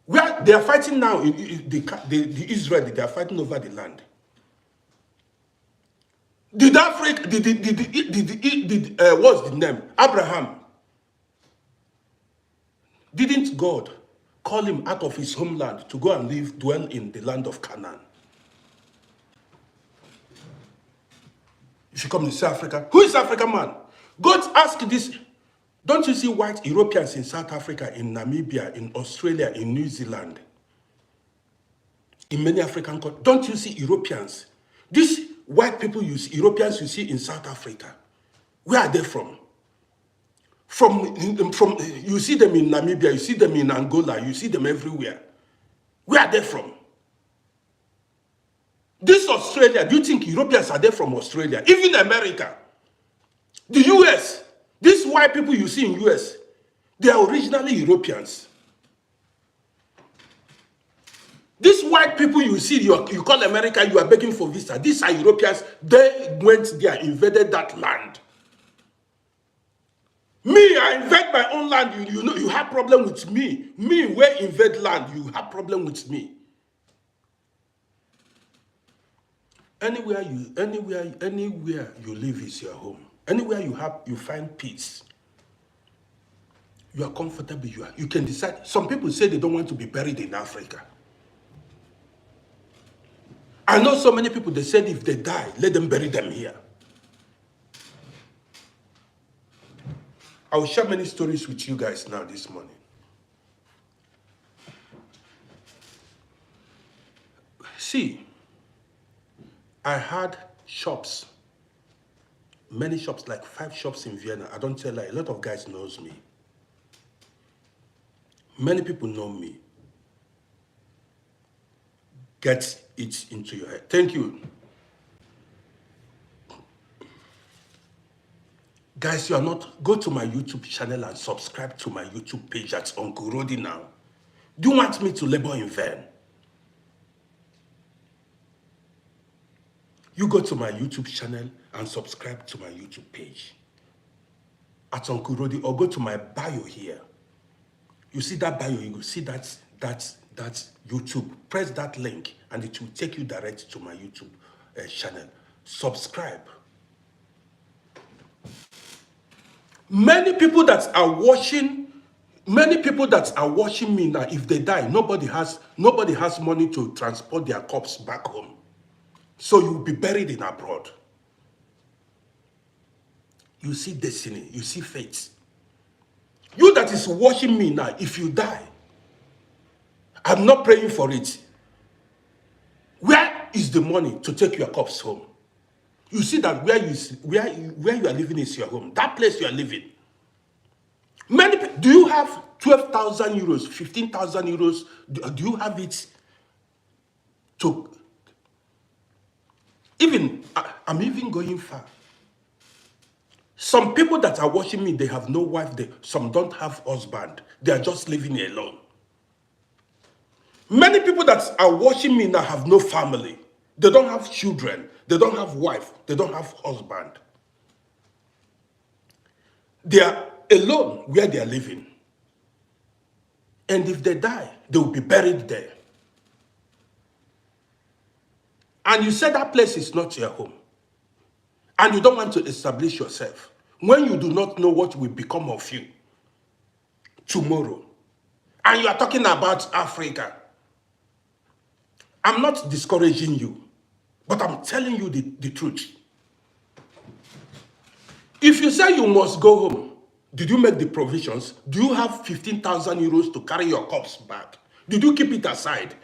Where they are fighting now, the Israel, they are fighting over the land. Did Africa, what's the name? Abraham. Didn't God call him out of his homeland to go and dwell in the land of Canaan? If you come to South Africa, who is African man? God asked this. Don't you see white Europeans in South Africa, in Namibia, in Australia, in New Zealand, in many African countries? Don't you see Europeans? These white people Europeans you see in South Africa, where are they from? From you see them in Namibia, you see them in Angola, you see them everywhere. Where are they from? This Australia, do you think Europeans are there from Australia? Even America, the US, these white people you see in US, they are originally Europeans. These white people you see, you call America, you are begging for visa. These are Europeans. They went there, invaded that land. Me, I invade my own land. You know, you have problem with me. Me, where invade land, you have problem with me. Anywhere you live is your home. Anywhere you find peace. You are comfortable. You can decide. Some people say they don't want to be buried in Africa. I know so many people, they said if they die, let them bury them here. I will share many stories with you guys now this morning. See, I had shops, many shops, like 5 shops in Vienna. I don't tell lie, a lot of guys knows me. Many people know me. Get it into your head. Thank you. Guys, you are not, go to my YouTube channel and subscribe to my YouTube page at Uncle Rody now. Do you want me to labor in vain? You go to my YouTube channel and subscribe to my YouTube page at Uncle Rody, or go to my bio here. You see that bio, you will see that YouTube. Press that link and it will take you direct to my YouTube channel. Subscribe. Many people that are watching me now, if they die, nobody has money to transport their corpse back home. So you will be buried in abroad. You see destiny, you see fate. You that is watching me now, if you die, I'm not praying for it. Where is the money to take your corpse home? You see that where you are living is your home. That place you are living. Many people, do you have 12,000 euros, 15,000 euros? Do you have it to... I'm even going far. Some people that are watching me, they have no wife. Some don't have husband. They are just living alone. Many people that are watching me now have no family. They don't have children. They don't have wife. They don't have husband. They are alone where they are living. And if they die, they will be buried there. And you say that place is not your home. And you don't want to establish yourself when you do not know what will become of you tomorrow. And you are talking about Africa. I'm not discouraging you, but I'm telling you the truth. If you say you must go home, did you make the provisions? Do you have 15,000 euros to carry your corpse back? Did you keep it aside?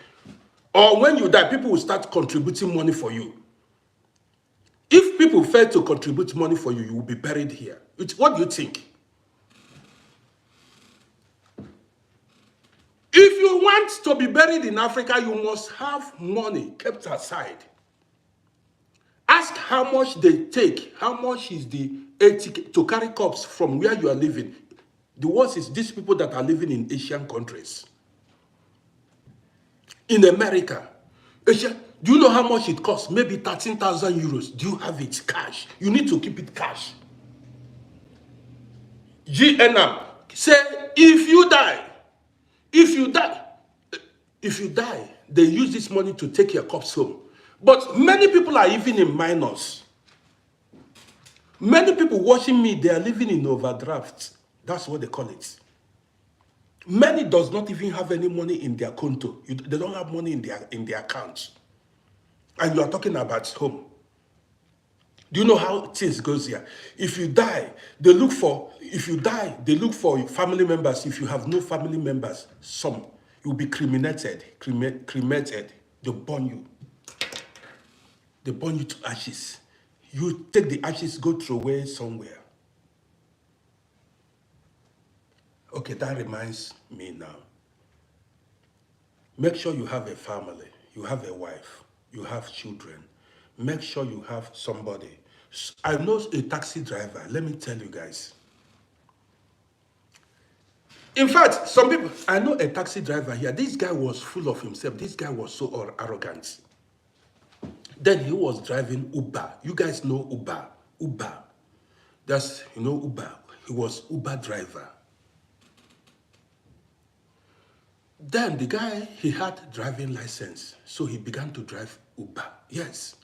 Or when you die, people will start contributing money for you. If people fail to contribute money for you, you will be buried here. What do you think? If you want to be buried in Africa, you must have money kept aside. Ask how much they take. How much is the air ticket to carry corpse from where you are living? The worst is these people that are living in Asian countries. In America, Asia, do you know how much it costs? Maybe 13,000 euros. Do you have it cash? You need to keep it cash. GNM say if you die, they use this money to take your corpse home. But many people are even in minus. Many people watching me, they are living in overdraft. That's what they call it. Many does not even have any money in their konto. They don't have money in their accounts. And you are talking about home. Do you know how things goes here? If you die, they look for family members. If you have no family members, you'll be cremated. They burn you. They burn you to ashes. You take the ashes, go throw away somewhere. Okay, that reminds me now. Make sure you have a family, you have a wife, you have children. Make sure you have somebody. I know a taxi driver, let me tell you guys. In fact, some people, I know a taxi driver here. This guy was full of himself. This guy was so arrogant. Then he was driving Uber. You guys know Uber. Uber. That's, Uber. He was Uber driver. Then the guy, he had driving license. So he began to drive Uber. Yes.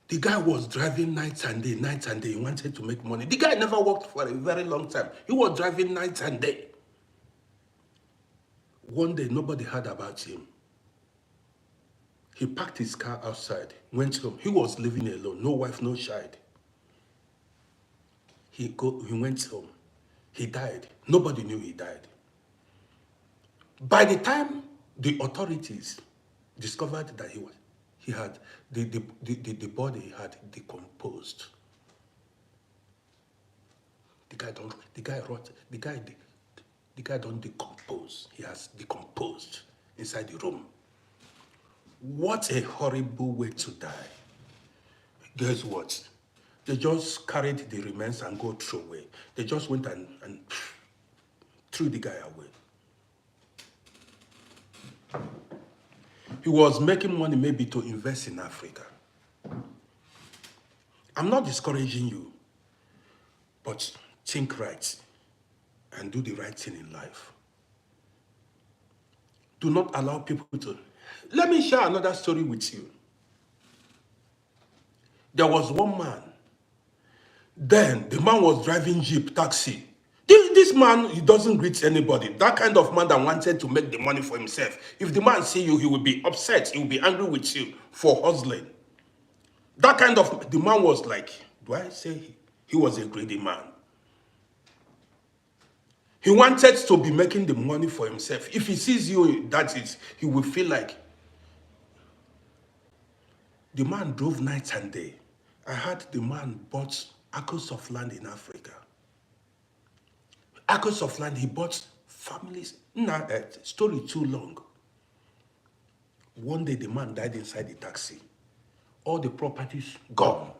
The guy was driving night and day. He wanted to make money. The guy never worked for a very long time. He was driving night and day. One day, nobody heard about him. He parked his car outside, went home. He was living alone, no wife, no child. He went home. He died. Nobody knew he died. By the time the authorities discovered that he had the body had decomposed. The guy don't decompose. He has decomposed inside the room. What a horrible way to die. Guess what? They just carried the remains and go throw away. They just went and threw the guy away. He was making money maybe to invest in Africa. I'm not discouraging you, but think right and do the right thing in life. Do not allow people to... Let me share another story with you. There was one man. Then the man was driving Jeep taxi. This man, he doesn't greet anybody. That kind of man that wanted to make the money for himself. If the man see you, he will be upset. He will be angry with you for hustling. That kind of... The man was like, do I say he was a greedy man? He wanted to be making the money for himself. If he sees you, that is, he will feel like... The man drove night and day. I heard the man bought acres of land in Africa. Acres of land, he bought families. Nah, story too long. One day the man died inside the taxi. All the properties gone.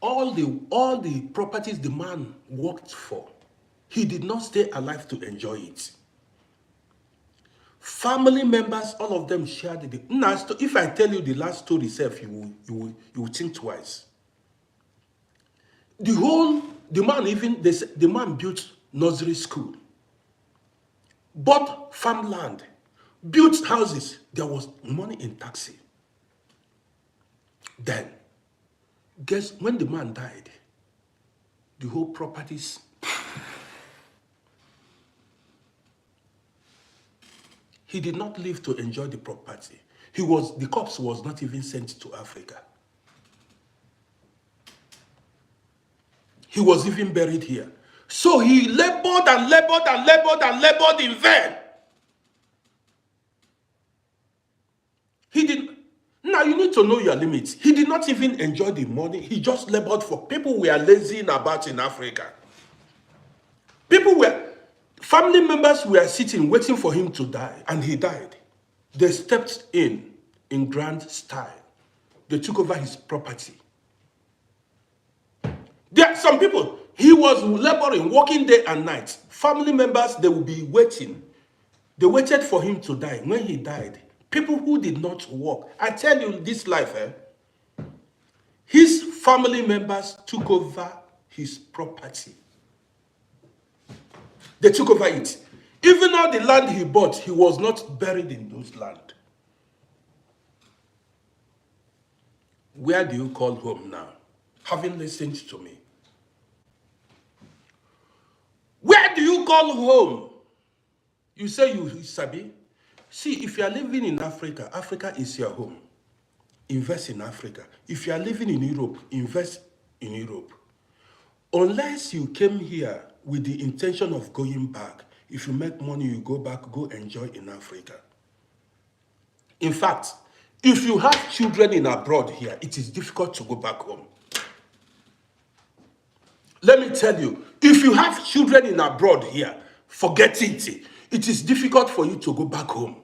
All the properties the man worked for, he did not stay alive to enjoy it. Family members, all of them shared the. Now, if I tell you the last story itself, you will think twice. The man even, the man built nursery school, bought farmland, built houses. There was money in taxi. Then, guess when the man died, the whole properties. He did not live to enjoy the property. The corpse was not even sent to Africa. He was even buried here. So he labored and labored and labored and labored in vain. He did. Now you need to know your limits. He did not even enjoy the money. He just labored for people were lazy about in Africa. Family members were sitting waiting for him to die, and he died. They stepped in grand style. They took over his property. There are some people, he was laboring, working day and night. Family members, they will be waiting. They waited for him to die. When he died, people who did not work, I tell you this life, his family members took over his property. They took over it. Even all the land he bought, he was not buried in those land. Where do you call home now? Having listened to me. Where do you call home? You say you sabi. See, if you are living in Africa, Africa is your home. Invest in Africa. If you are living in Europe, invest in Europe. Unless you came here with the intention of going back, if you make money, you go back, go enjoy in Africa. In fact, if you have children in abroad here, it is difficult to go back home. Let me tell you, if you have children in abroad here, forget it. It is difficult for you to go back home.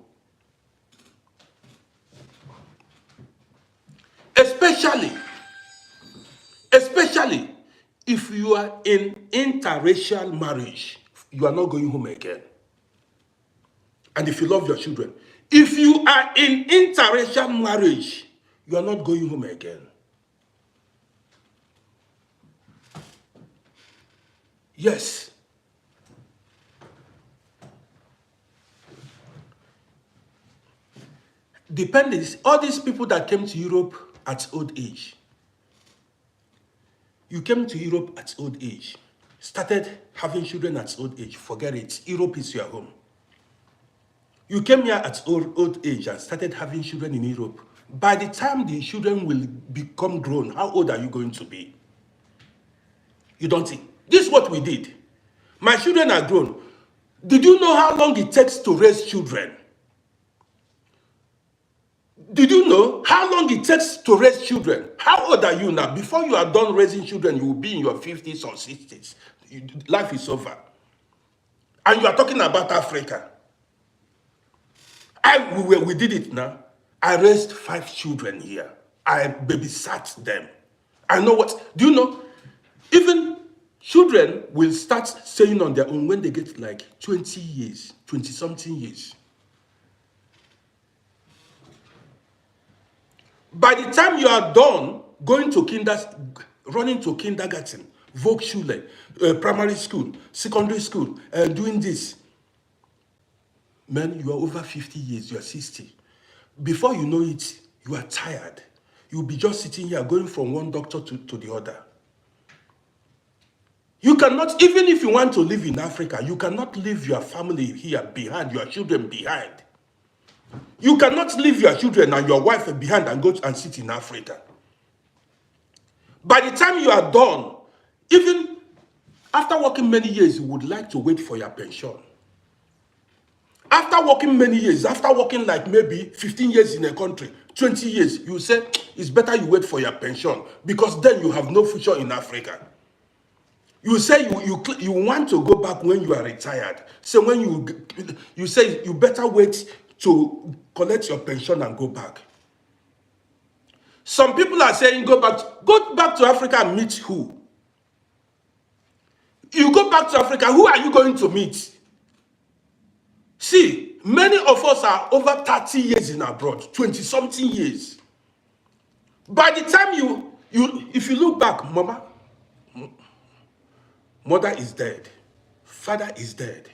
Especially if you are in interracial marriage, you are not going home again. And if you love your children, if you are in interracial marriage, you are not going home again. Yes. Dependence, all these people that came to Europe at old age. You came to Europe at old age, started having children at old age, forget it. Europe is your home. You came here at old age and started having children in Europe. By the time the children will become grown, how old are you going to be? You don't think. This is what we did. My children are grown. Did you know how long it takes to raise children? Did you know how long it takes to raise children? How old are you now? Before you are done raising children, you will be in your 50s or 60s. Life is over. And you are talking about Africa. We did it now. I raised 5 children here. I babysat them. I know what. Do you know? Even children will start saying on their own when they get like 20 years, 20-something years. By the time you are done running to kindergarten, Volksschule, primary school, secondary school, doing this, man, you are over 50 years, you are 60. Before you know it, you are tired. You'll be just sitting here going from one doctor to the other. You cannot, even if you want to live in Africa, you cannot leave your family here behind, your children behind. You cannot leave your children and your wife behind and go and sit in Africa. By the time you are done, even after working many years, you would like to wait for your pension. After working many years, after working like maybe 15 years in a country, 20 years, you say, it's better you wait for your pension because then you have no future in Africa. You say you want to go back when you are retired. So when you say you better wait to collect your pension and go back. Some people are saying go back to Africa and meet who? You go back to Africa, who are you going to meet? See, Many of us are over 30 years in abroad, 20-something years. By the time if you look back, mother is dead, father is dead.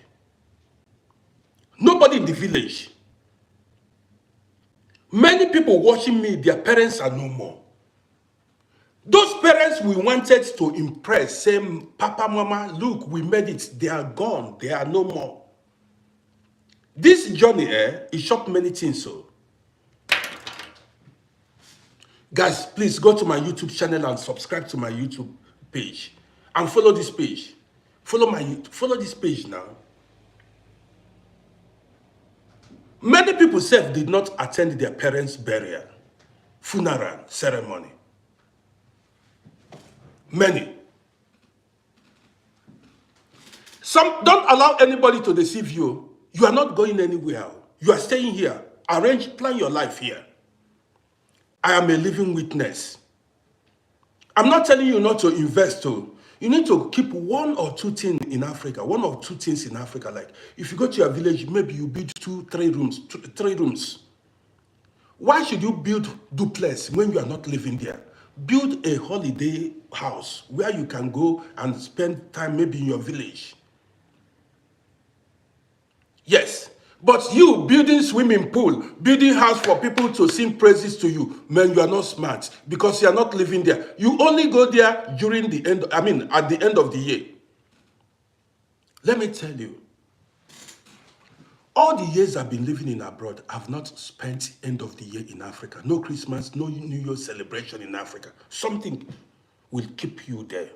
Nobody in the village. Many people watching me, their parents are no more. Those parents we wanted to impress, say, Papa, Mama, look, we made it. They are gone. They are no more. This journey, it shocked many things. So, guys, please go to my YouTube channel and subscribe to my YouTube page. And follow this page. Follow this page now. Many people did not attend their parents' burial, funeral ceremony. Many. Some don't allow anybody to deceive you. You are not going anywhere. You are staying here. Plan your life here. I am a living witness. I'm not telling you not to invest. You need to keep one or two things in Africa. One or two things in Africa. Like if you go to your village, maybe you build 2-3 rooms. 3 rooms. Why should you build duplex when you are not living there? Build a holiday house where you can go and spend time maybe in your village. Yes, but you building swimming pool, building house for people to sing praises to you, man, you are not smart because you are not living there. You only go there during the end, at the end of the year. Let me tell you, all the years I've been living in abroad, I've not spent end of the year in Africa. No Christmas, no New Year celebration in Africa. Something will keep you there.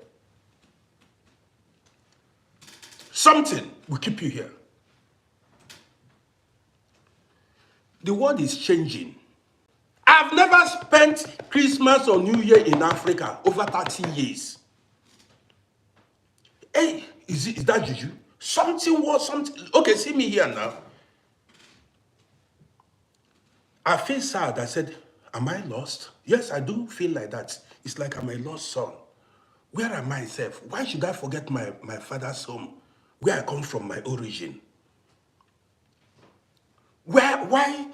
Something will keep you here. The world is changing. I've never spent Christmas or New Year in Africa over 30 years. Hey, is that juju? Something. Okay, see me here now. I feel sad. I said, am I lost? Yes, I do feel like that. It's like I'm a lost son. Where am I myself? Why should I forget my father's home, where I come from, my origin? Why?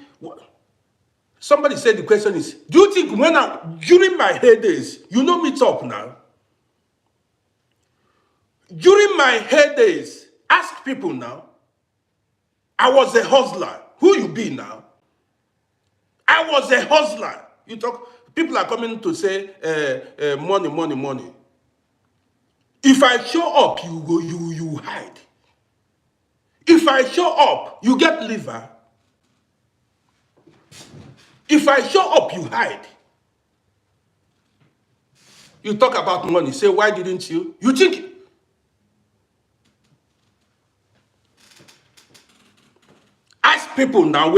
Somebody said the question is, do you think during my heydays, you know me top now? During my heydays, ask people now, I was a hustler. Who you be now? I was a hustler. People are coming to say, money. If I show up, you hide. If I show up, you get liver. If I show up, you hide. You talk about money, say, why didn't you? You think... Ask people now.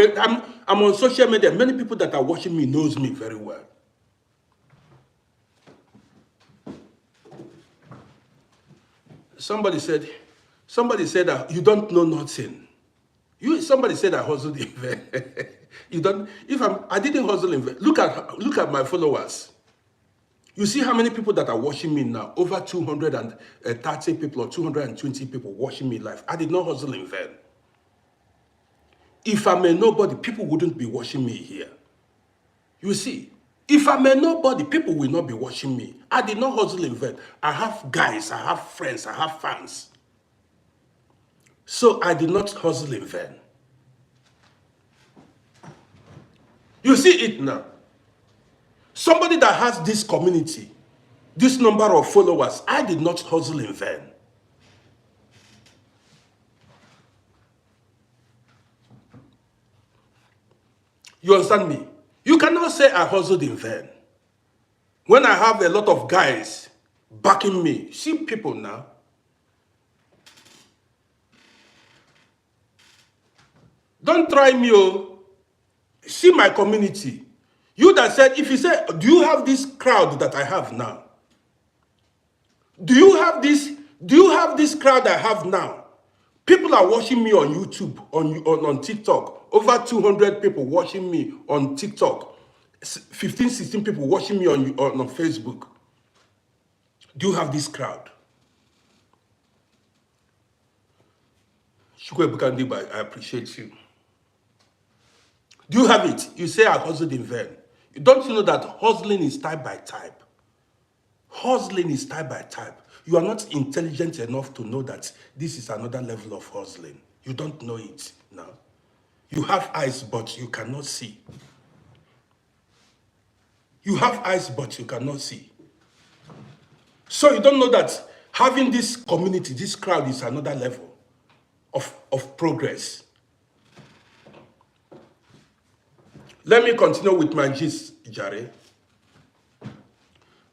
I'm on social media. Many people that are watching me knows me very well. Somebody said that you don't know nothing. Somebody said I hustled in vain. I didn't hustle in vain. Look at my followers. You see how many people that are watching me now? Over 230 people or 220 people watching me live. I did not hustle in vain. If I'm a nobody, people wouldn't be watching me here. You see, if I'm a nobody, people will not be watching me. I did not hustle in vain. I have guys, I have friends, I have fans. So I did not hustle in vain. You see it now. Somebody that has this community, this number of followers, I did not hustle in vain. You understand me? You cannot say I hustled in vain. When I have a lot of guys backing me, see people now. Don't try me, oh. See my community. You that said, if you say, do you have this crowd that I have now? Do you have this crowd I have now? People are watching me on YouTube, on TikTok. Over 200 people watching me on TikTok. 15, 16 people watching me on Facebook. Do you have this crowd? Shukwe Bukandiba, I appreciate you. Do you have it? You say I hustled in vain. Don't you know that hustling is type by type? Hustling is type by type. You are not intelligent enough to know that this is another level of hustling. You don't know it now. You have eyes, but you cannot see. You have eyes, but you cannot see. So you don't know that having this community, this crowd is another level of progress. Let me continue with my gist, Jare.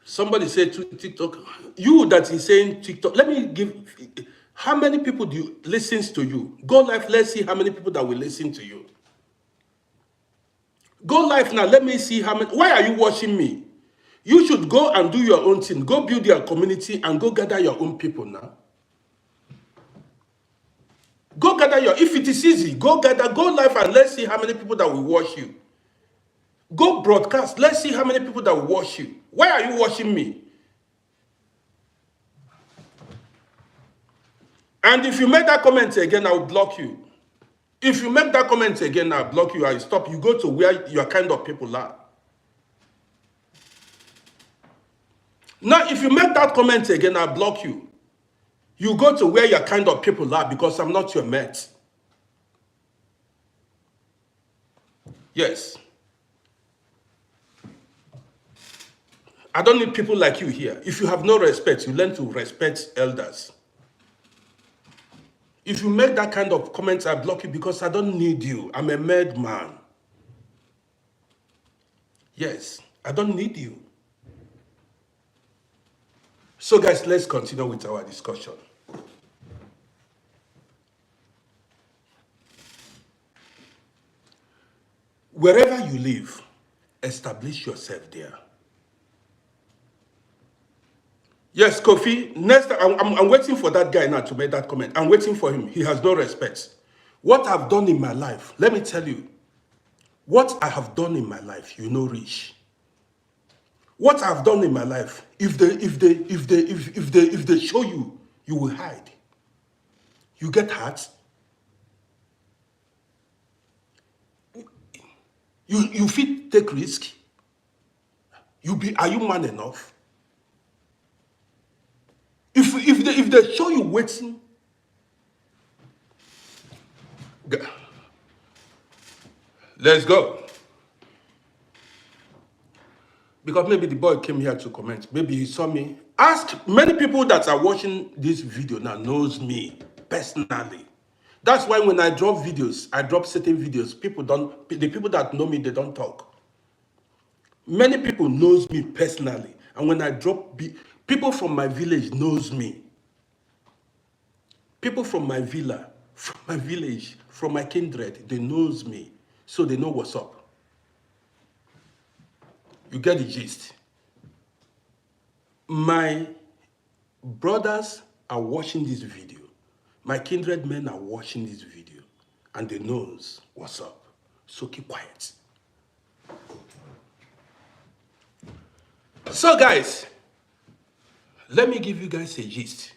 Somebody said to TikTok, you that is saying TikTok, let me give, how many people do you listens to you? Go live, let's see how many people that will listen to you. Go live now, let me see how many, why are you watching me? You should go and do your own thing. Go build your community and go gather your own people now. Go gather your, if it is easy, go gather, go live and let's see how many people that will watch you. Go broadcast, let's see how many people that will watch you. Why are you watching me? And if you make that comment again, I will block you. If you make that comment again, I'll block you, I'll stop. You go to where your kind of people are. Now, if you make that comment again, I'll block you. You go to where your kind of people are because I'm not your mate. Yes. I don't need people like you here. If you have no respect, you learn to respect elders. If you make that kind of comments, I block you because I don't need you. I'm a mad man. Yes, I don't need you. So guys, let's continue with our discussion. Wherever you live, establish yourself there. Yes, Kofi, next, I'm waiting for that guy now to make that comment. I'm waiting for him. He has no respect. What I've done in my life, let me tell you, what I have done in my life, you know, Rich. What I've done in my life, if they show you, you will hide. You get hurt. You fit take risk. Are you man enough? If they show you waiting, let's go. Because maybe the boy came here to comment. Maybe he saw me. Ask many people that are watching this video now knows me personally. That's why when I drop videos, I drop certain videos. The people that know me, they don't talk. Many people knows me personally. And when I drop, people from my village knows me. People from my village, from my kindred, they knows me. So they know what's up. You get the gist. My brothers are watching this video. My kindred men are watching this video. And they knows what's up. So keep quiet. So guys, let me give you guys a gist.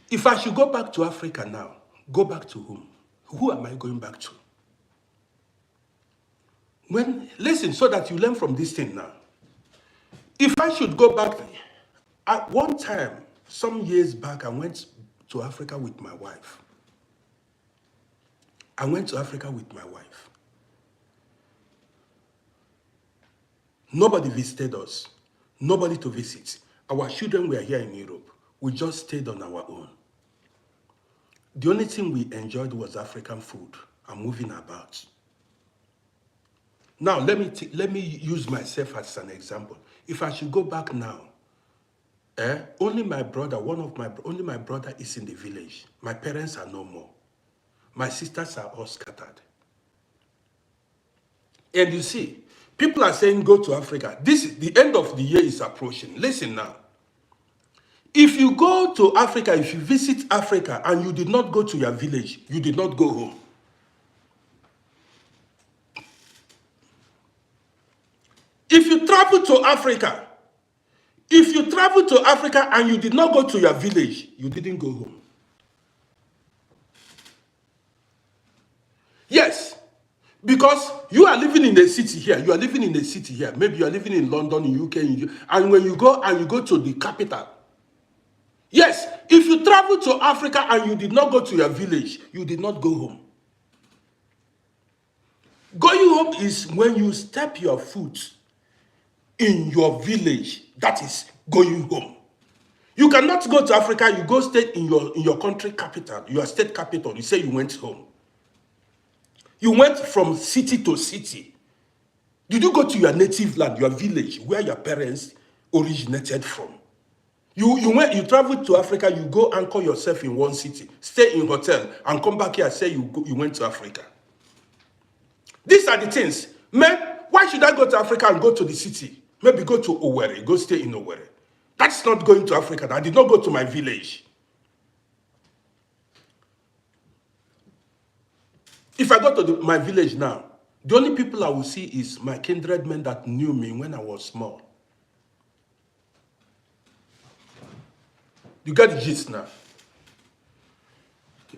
If I should go back to Africa now, go back to whom? Who am I going back to? Listen, so that you learn from this thing now. If I should go back, at one time, some years back, I went to Africa with my wife. I went to Africa with my wife. Nobody visited us. Nobody to visit. Our children were here in Europe. We just stayed on our own. The only thing we enjoyed was African food and moving about. Now, let me use myself as an example. If I should go back now, only my brother is in the village. My parents are no more. My sisters are all scattered. And you see, people are saying go to Africa. The end of the year is approaching. Listen now. If you go to Africa, if you visit Africa and you did not go to your village, you did not go home. If you travel to Africa, and you did not go to your village, you didn't go home. Yes. Because you are living in a city here, you are living in a city here, maybe you are living in London, in UK, and when you go to the capital, yes, if you travel to Africa and you did not go to your village, you did not go home. Going home is when you step your foot in your village. That is going home. You cannot go to Africa, you go stay in your country capital, your state capital, you say you went home. You went from city to city. Did you go to your native land, your village, where your parents originated from? You travel to Africa, you go anchor yourself in one city, stay in hotel, and come back here and say you went to Africa. These are the things. Man, why should I go to Africa and go to the city? Maybe go to Owerri, go stay in Owerri. That's not going to Africa. I did not go to my village. If I go to my village now, the only people I will see is my kindred men that knew me when I was small. You get the gist now.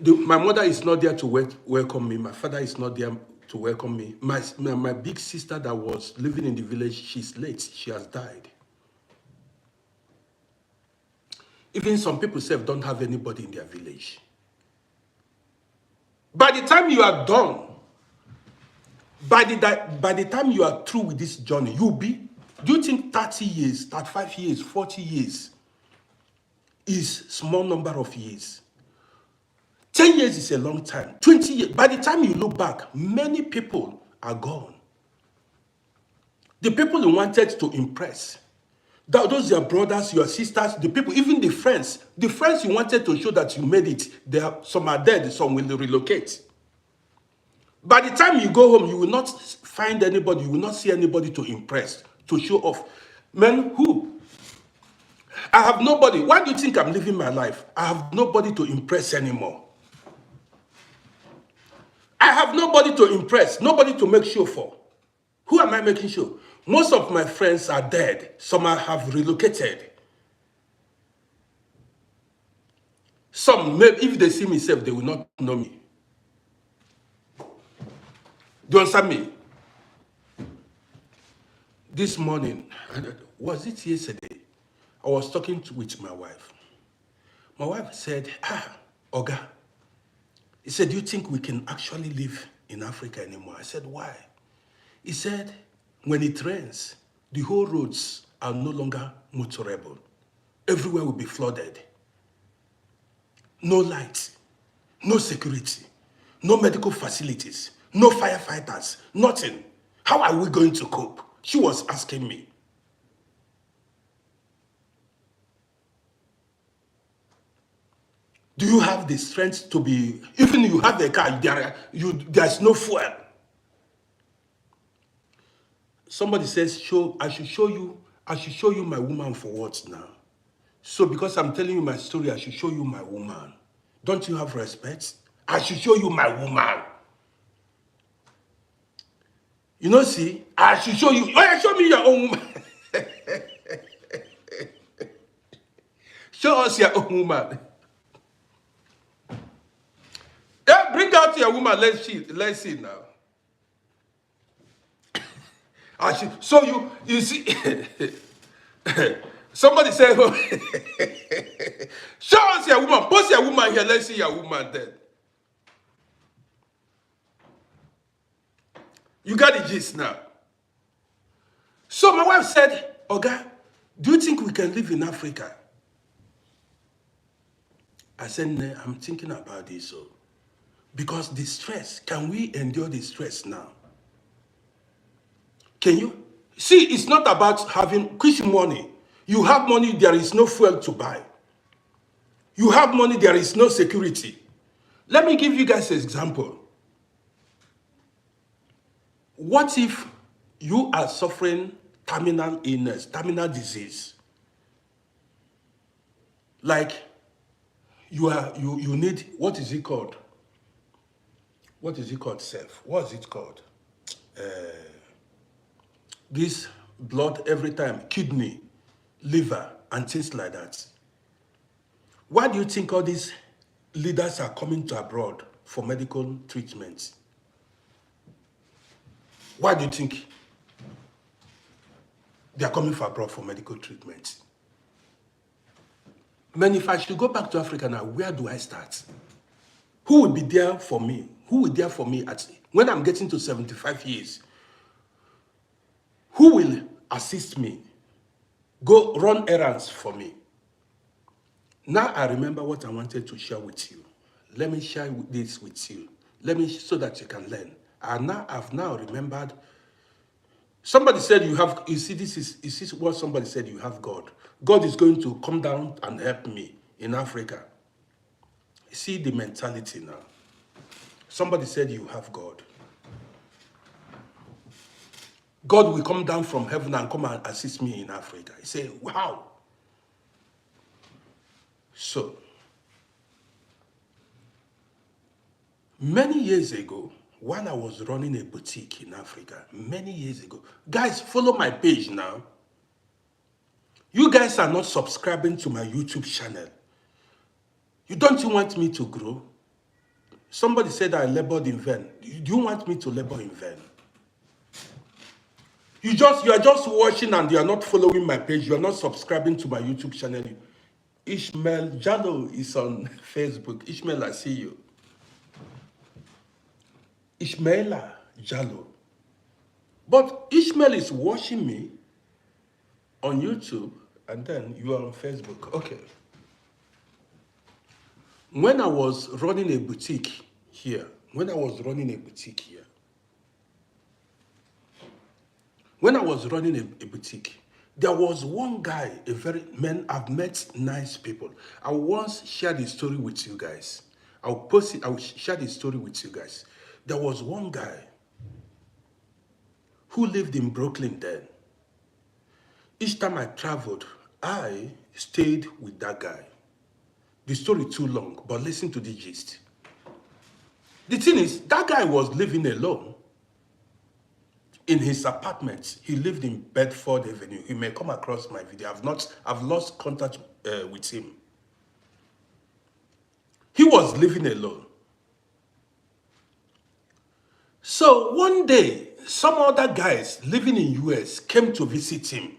My mother is not there to welcome me. My father is not there to welcome me. My big sister that was living in the village, she's late. She has died. Even some people don't have anybody in their village. By the time you are done, by the time you are through with this journey, do you think 30 years, 35 years, 40 years is small number of years? 10 years is a long time. 20 years. By the time you look back, many people are gone. The people you wanted to impress, those your brothers, your sisters, the people, even the friends you wanted to show that you made it, some are dead, some will relocate. By the time you go home, you will not find anybody, you will not see anybody to impress, to show off. Man, who? I have nobody. Why do you think I'm living my life? I have nobody to impress anymore. I have nobody to impress, nobody to make show for. Who am I making show? Most of my friends are dead. Some have relocated. Some, maybe if they see me, they will not know me. Do you understand me? This morning, was it yesterday? I was talking with my wife. My wife said, Oga, he said, do you think we can actually live in Africa anymore? I said, why? He said, when it rains, the whole roads are no longer motorable. Everywhere will be flooded. No lights, no security, no medical facilities, no firefighters, nothing. How are we going to cope? She was asking me. Do you have the strength to be, even you have a car, there's no fuel. Somebody says, I should show you my woman for what now? So because I'm telling you my story, I should show you my woman. Don't you have respect? I should show you my woman. You know, see, I should show you. Oh, yeah, show me your own woman. Show us your own woman. Yeah, bring out your woman. Let's see now. I should show you. You see, somebody said, show us your woman. Post your woman here. Let's see your woman then. You got the gist now. So my wife said, Oga, do you think we can live in Africa? I said, no, I'm thinking about this. So, because the stress, can we endure the stress now? Can you? See, it's not about having quick money. You have money, there is no fuel to buy. You have money, there is no security. Let me give you guys an example. What if you are suffering terminal illness, terminal disease? Like you need, what is it called? What is it called, self? What is it called? This blood every time, kidney, liver, and things like that. Why do you think all these leaders are coming to abroad for medical treatment? Why do you think they are coming for abroad for medical treatment? Man, if I should go back to Africa now, where do I start? Who will be there for me? Who will be there for me when I'm getting to 75 years? Who will assist me? Go run errands for me. Now I remember what I wanted to share with you. Let me share this with you. So that you can learn. I've now remembered. Somebody said you see, this is what somebody said, you have God. God is going to come down and help me in Africa. You see the mentality now. Somebody said you have God. God will come down from heaven and come and assist me in Africa. He said, wow. So, many years ago, when I was running a boutique in Africa, many years ago, guys, follow my page now. You guys are not subscribing to my YouTube channel. Don't you want me to grow? Somebody said I labored in vain. Do you want me to labor in vain? You are just watching and you are not following my page. You are not subscribing to my YouTube channel. Ishmael Jallo is on Facebook. Ishmael, I see you. Ishmaela Jallo. But Ishmael is watching me on YouTube and then you are on Facebook. Okay. When I was running a boutique here, when I was running a boutique, there was one guy, I've met nice people. I once shared his story with you guys. I'll post it, I'll share the story with you guys. There was one guy who lived in Brooklyn then. Each time I traveled, I stayed with that guy. The story too long, but listen to the gist. The thing is, that guy was living alone in his apartment. He lived in Bedford Avenue. You may come across my video. I've lost contact with him. He was living alone. So one day, some other guys living in US came to visit him.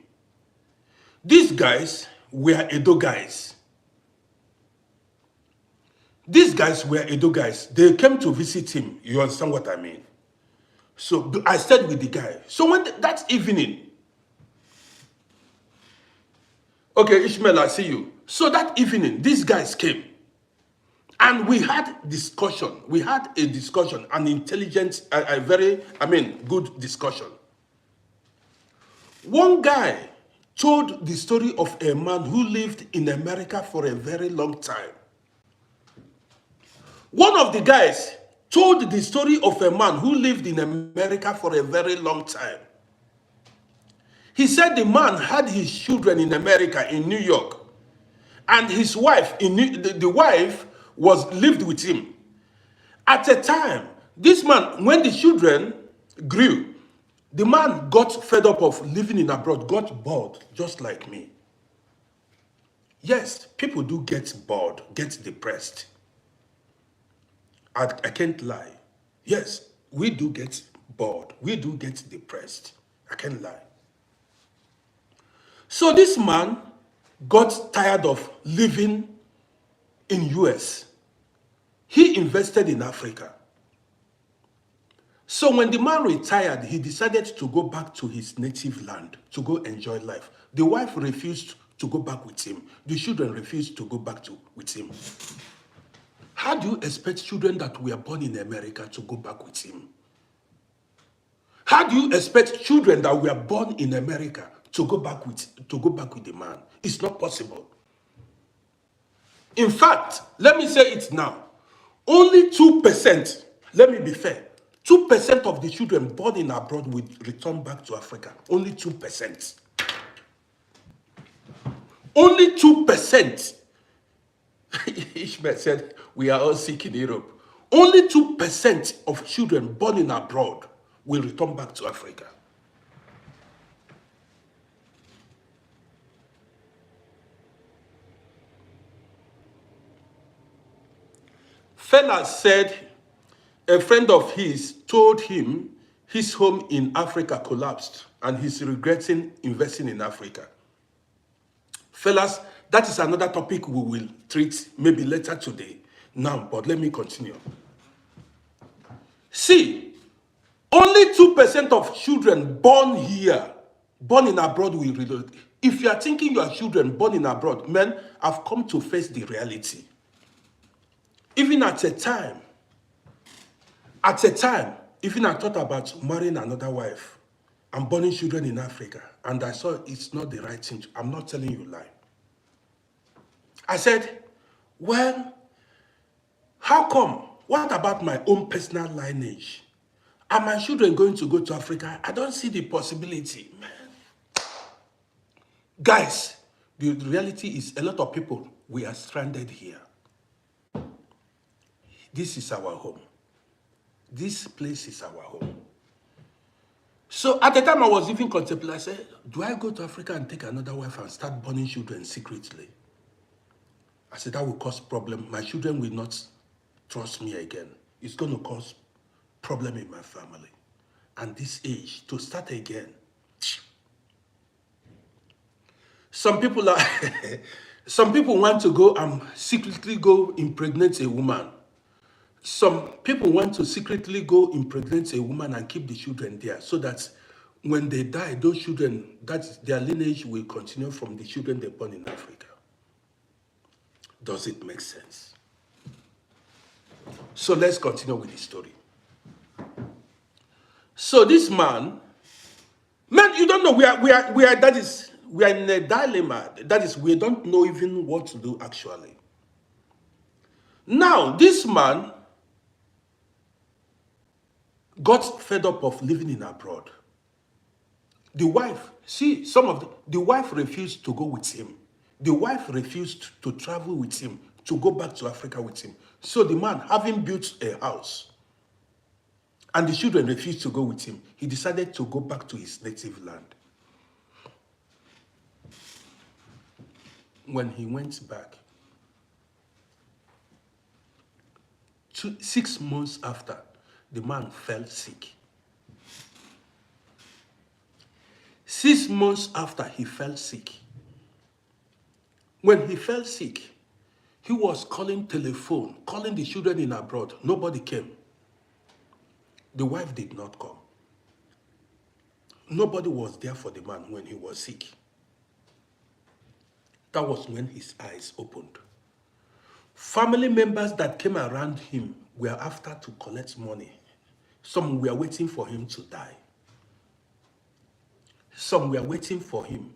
These guys were Edo guys. They came to visit him. You understand what I mean? So I stayed with the guy. So that evening, okay, Ishmael, I see you. So that evening, these guys came. And we had discussion. We had a discussion, an intelligent, good discussion. One guy told the story of a man who lived in America for a very long time. One of the guys told the story of a man who lived in America for a very long time. He said the man had his children in America, in New York, and his wife, the wife lived with him. At a time, this man, when the children grew, the man got fed up of living in abroad, got bored, just like me. Yes, people do get bored, get depressed. I can't lie. Yes, we do get bored. We do get depressed. I can't lie. So this man got tired of living in US. He invested in Africa. So when the man retired, he decided to go back to his native land to go enjoy life. The wife refused to go back with him. The children refused to go back with him. How do you expect children that were born in America to go back with him? How do you expect children that were born in America to go back with the man? It's not possible. In fact, let me say it now. Only 2%, let me be fair, 2% of the children born in abroad will return back to Africa. Only 2%. Only 2%. Ishmael said, we are all sick in Europe. Only 2% of children born in abroad will return back to Africa. Fella said a friend of his told him his home in Africa collapsed and he's regretting investing in Africa. Fellas, that is another topic we will treat maybe later today. Now, but let me continue. See, only 2% of children born here, born in abroad will relocate. If you are thinking your children born in abroad, men, I've come to face the reality. Even at a time, even I thought about marrying another wife and born children in Africa, and I saw it's not the right thing. I'm not telling you a lie. I said, well, how come? What about my own personal lineage? Are my children going to go to Africa? I don't see the possibility, man. Guys, the reality is a lot of people, we are stranded here. This is our home. This place is our home. So at the time I was even contemplating, I said, do I go to Africa and take another wife and start burning children secretly? I said, that will cause problem. My children will not trust me again. It's going to cause problem in my family. And this age, to start again. Some people are, some people want to go and secretly go impregnate a woman. Some people want to secretly go impregnate a woman and keep the children there so that when they die, those children, their lineage will continue from the children they born in Africa. Does it make sense? So let's continue with the story. So this man, you don't know, we are in a dilemma. That is, we don't know even what to do actually. Now, this man got fed up of living in abroad. The wife, the wife refused to go with him. The wife refused to travel with him, to go back to Africa with him. So the man, having built a house, and the children refused to go with him, he decided to go back to his native land. When he went back, 6 months after, the man fell sick. 6 months after he fell sick. When he fell sick, he was calling the children in abroad. Nobody came. The wife did not come. Nobody was there for the man when he was sick. That was when his eyes opened. Family members that came around him were after to collect money. Some were waiting for him to die. Some were waiting for him.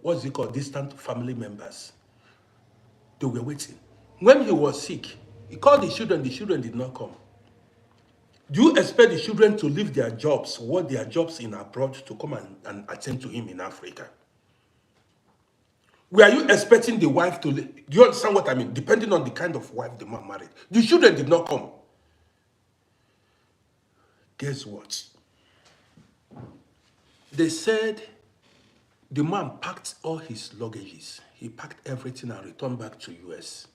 What's it called? Distant family members. They were waiting. When he was sick, he called the children did not come. Do you expect the children to leave their jobs, work their jobs in abroad to come and attend to him in Africa? Were you expecting the wife to leave? Do you understand what I mean? Depending on the kind of wife the man married. The children did not come. Guess what? They said the man packed all his luggages. He packed everything and returned back to US.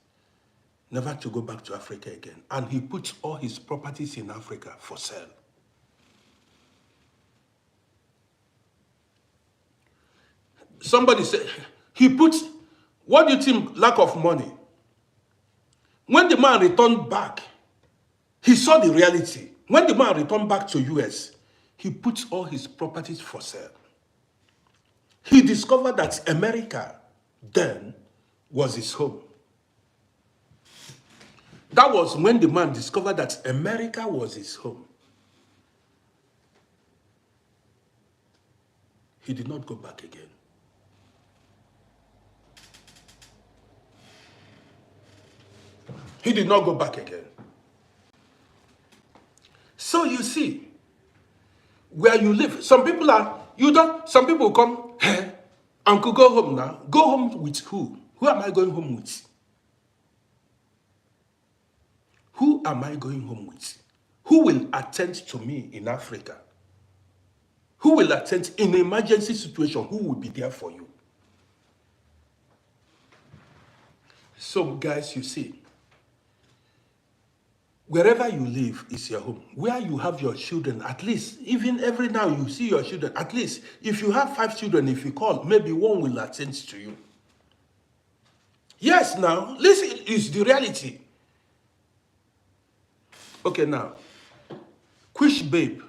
Never to go back to Africa again. And he put all his properties in Africa for sale. Somebody said, what do you think, lack of money? When the man returned back, he saw the reality. When the man returned back to US, he put all his properties for sale. He discovered that America then was his home. That was when the man discovered that America was his home. He did not go back again. He did not go back again. So you see, where you live, some people come, hey, uncle, go home now. Go home with who? Who am I going home with? Who am I going home with? Who will attend to me in Africa? Who will attend in an emergency situation? Who will be there for you? So guys, you see, Wherever you live is your home. Where you have your children, at least, even every now you see your children, at least, if you have 5 children, if you call, maybe one will attend to you. Yes, now, listen, it's the reality. Okay, now, which babe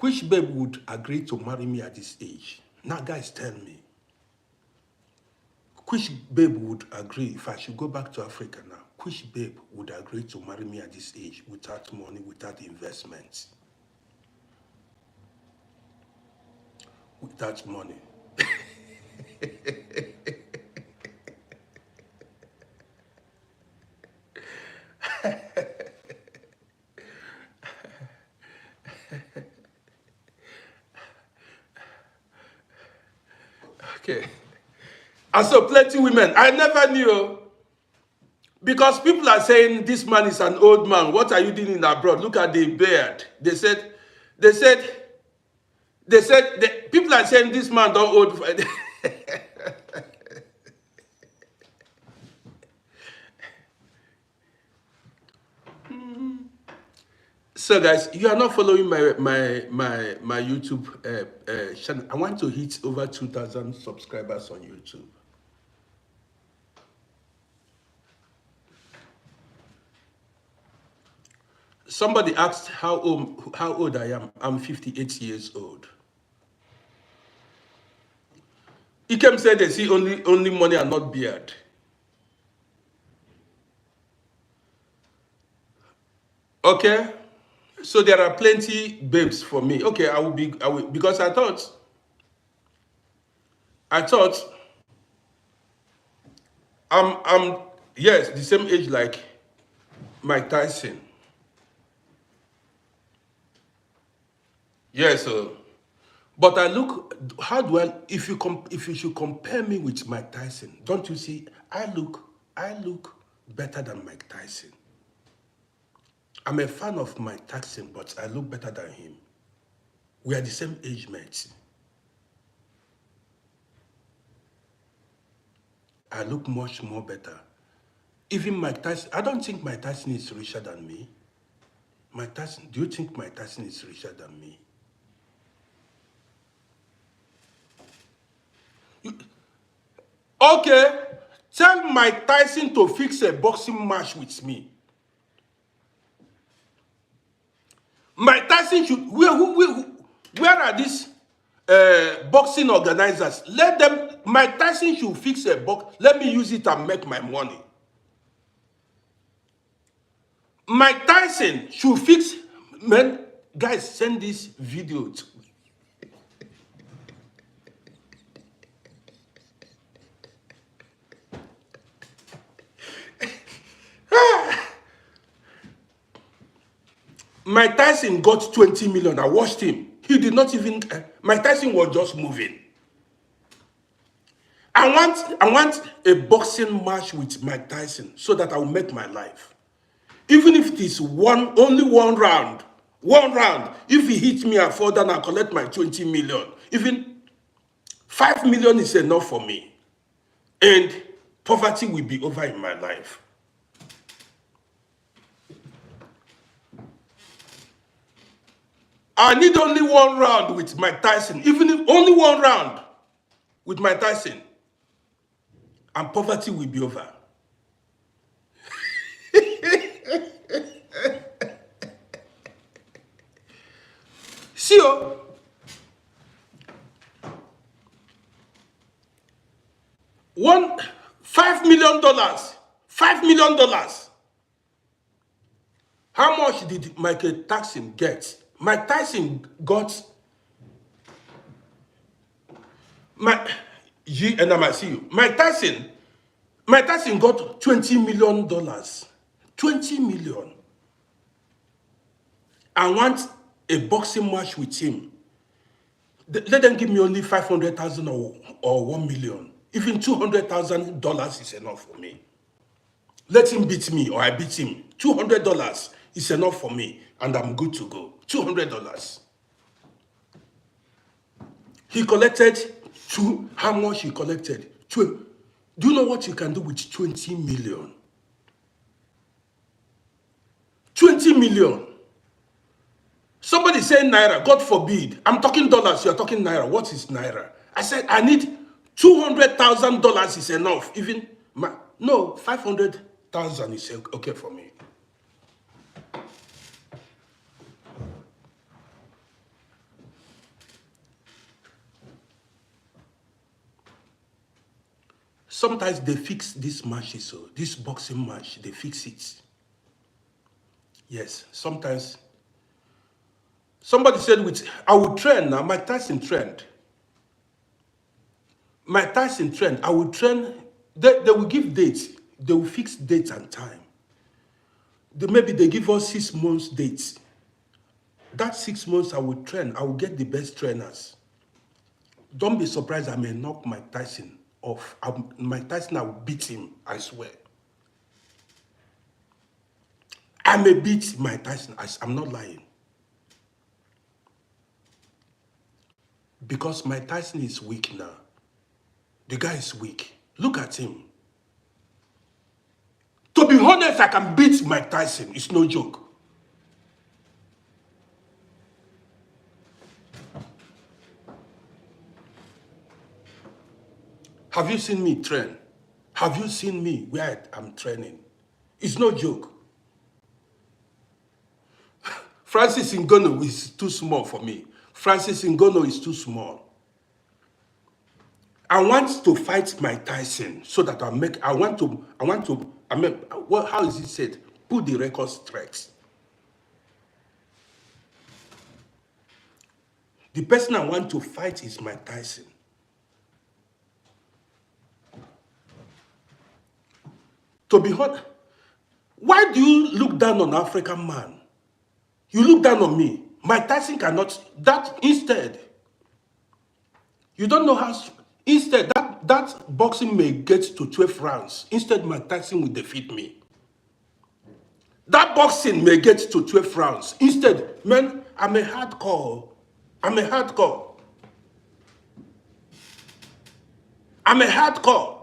would agree to marry me at this age? Now, guys, tell me. Which babe would agree if I should go back to Africa now? Which babe would agree to marry me at this age without money, without investments? Without money. Okay. And so plenty women, I never knew. Because people are saying this man is an old man. What are you doing in abroad? Look at the beard. People are saying this man don't old. So guys, you are not following my YouTube channel. I want to hit over 2,000 subscribers on YouTube. Somebody asked how old I am. I'm 58 years old. Ikem said they see only money and not beard. Okay, so there are plenty babes for me. Okay, I will because I thought I'm yes the same age like Mike Tyson. Yes, but I look. How do I? If you should compare me with Mike Tyson, don't you see? I look better than Mike Tyson. I'm a fan of Mike Tyson, but I look better than him. We are the same age mates. I look much more better. Even Mike Tyson, I don't think Mike Tyson is richer than me. Mike Tyson, do you think Mike Tyson is richer than me? Okay, tell Mike Tyson to fix a boxing match with me. Mike Tyson should, where are these boxing organizers? Let them, Mike Tyson should fix a box. Let me use it and make my money. Mike Tyson should fix, man, guys, send this video to me. Mike Tyson got 20 million. I watched him. He did not even, Mike Tyson was just moving. I want a boxing match with Mike Tyson so that I will make my life. Even if it is only one round. If he hits me, I fall down, I collect my 20 million. Even 5 million is enough for me. And poverty will be over in my life. I need only one round with Mike Tyson. Even if only one round with Mike Tyson. And poverty will be over. See, $5 million. $5 million. How much did Michael Tyson get? Mike Tyson got and I might see you. Mike Tyson got $20 million. 20 million. I want a boxing match with him. Let them give me only 500,000 or 1 million. Even $200,000 is enough for me. Let him beat me or I beat him. $200 is enough for me and I'm good to go. $200. He collected how much he collected? Do you know what you can do with 20 million? 20 million. Somebody saying naira, God forbid. I'm talking dollars, you're talking naira. What is naira? I said, I need $200,000 is enough. Even, no, 500,000 is okay for me. Sometimes they fix these matches, so this boxing match, they fix it. Yes, sometimes. Somebody said, I will train now. Mike Tyson trained. Mike Tyson trained. I will train. They will give dates. They will fix dates and time. Maybe they give us 6 months dates. That 6 months I will train. I will get the best trainers. Don't be surprised I may knock Mike Tyson off. Mike Tyson, I will beat him, I swear. I may beat Mike Tyson. I'm not lying. Because Mike Tyson is weak now. The guy is weak. Look at him. To be honest, I can beat Mike Tyson. It's no joke. Have you seen me train? Have you seen me where I'm training? It's no joke. Francis Ngannou is too small for me. Francis Ngannou is too small. I want to fight Mike Tyson so that how is it said? Put the record straight. The person I want to fight is Mike Tyson. To be honest, why do you look down on African man? You look down on me. Mike Tyson cannot, instead, you don't know how, instead, that boxing may get to 12 rounds. Instead, Mike Tyson will defeat me. That boxing may get to 12 rounds. Instead, man, I'm a hardcore. I'm a hardcore. I'm a hardcore.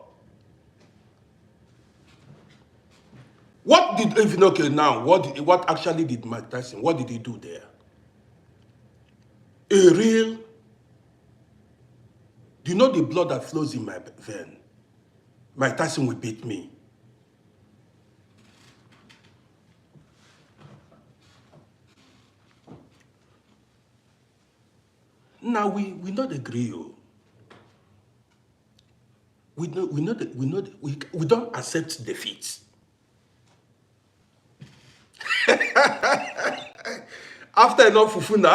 What did, even okay now, what actually did Mike Tyson, what did he do there? A real, do you know the blood that flows in my vein? Mike Tyson will beat me. Now we not agree. We don't accept defeat. After enough fufuna.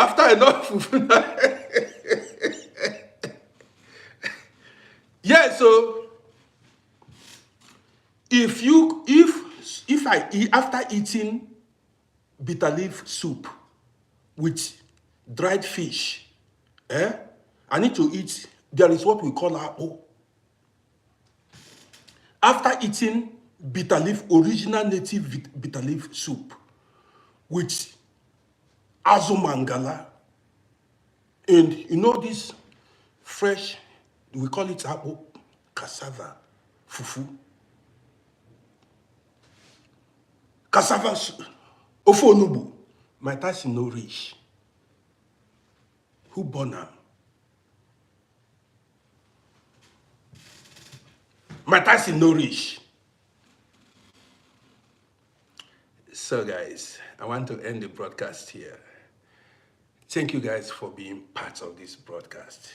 Yeah, so if I eat after eating bitter leaf soup with dried fish, I need to eat, there is what we call apple. After eating bitter leaf, original native bitter leaf soup with azumangala, and you know this fresh, we call it apple, cassava, fufu. Cassava, ofonubu. My Tyson no rich. Who born am? My Tyson no rich. So guys, I want to end the broadcast here. Thank you guys for being part of this broadcast.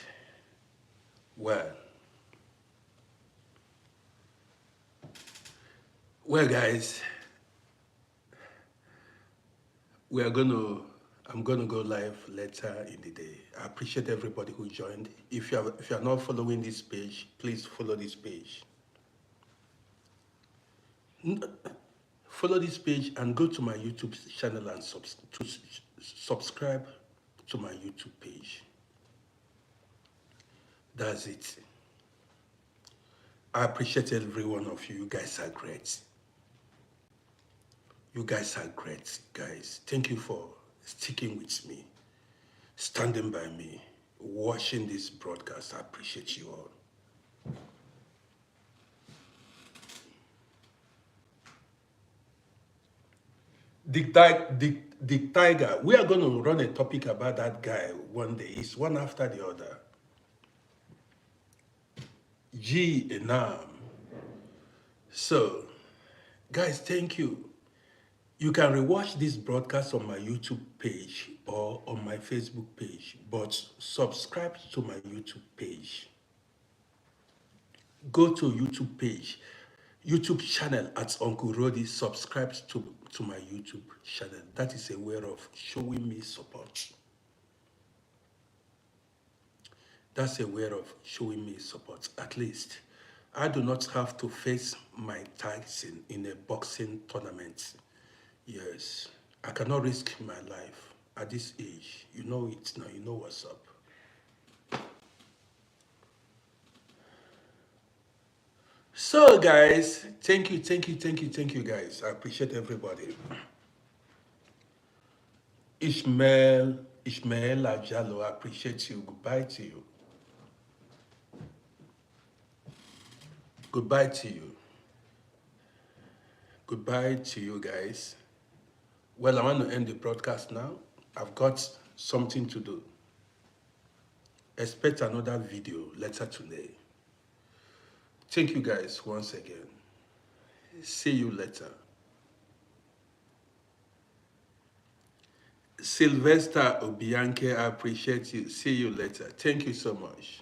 Well guys, I'm gonna go live later in the day. I appreciate everybody who joined. If you are not following this page, please follow this page. Follow this page and go to my YouTube channel and subscribe to my YouTube page. That's it. I appreciate every one of you. You guys are great. You guys are great, guys. Thank you for sticking with me, standing by me, watching this broadcast. I appreciate you all. Dick Tiger. We are going to run a topic about that guy one day. It's one after the other. G Enam. So, guys, thank you. You can rewatch this broadcast on my YouTube page or on my Facebook page, but subscribe to my YouTube page. Go to YouTube channel at Uncle Rody. Subscribe to my YouTube channel. That is a way of showing me support. That's a way of showing me support. At least I do not have to face Mike Tyson in a boxing tournament. Yes, I cannot risk my life at this age. You know it now. You know what's up. So, guys, thank you, guys. I appreciate everybody. Ishmael Ajalo, I appreciate you. Goodbye to you. Goodbye to you. Goodbye to you, guys. Well, I want to end the broadcast now. I've got something to do. Expect another video later today. Thank you, guys, once again. See you later. Sylvester Obianke, I appreciate you. See you later. Thank you so much.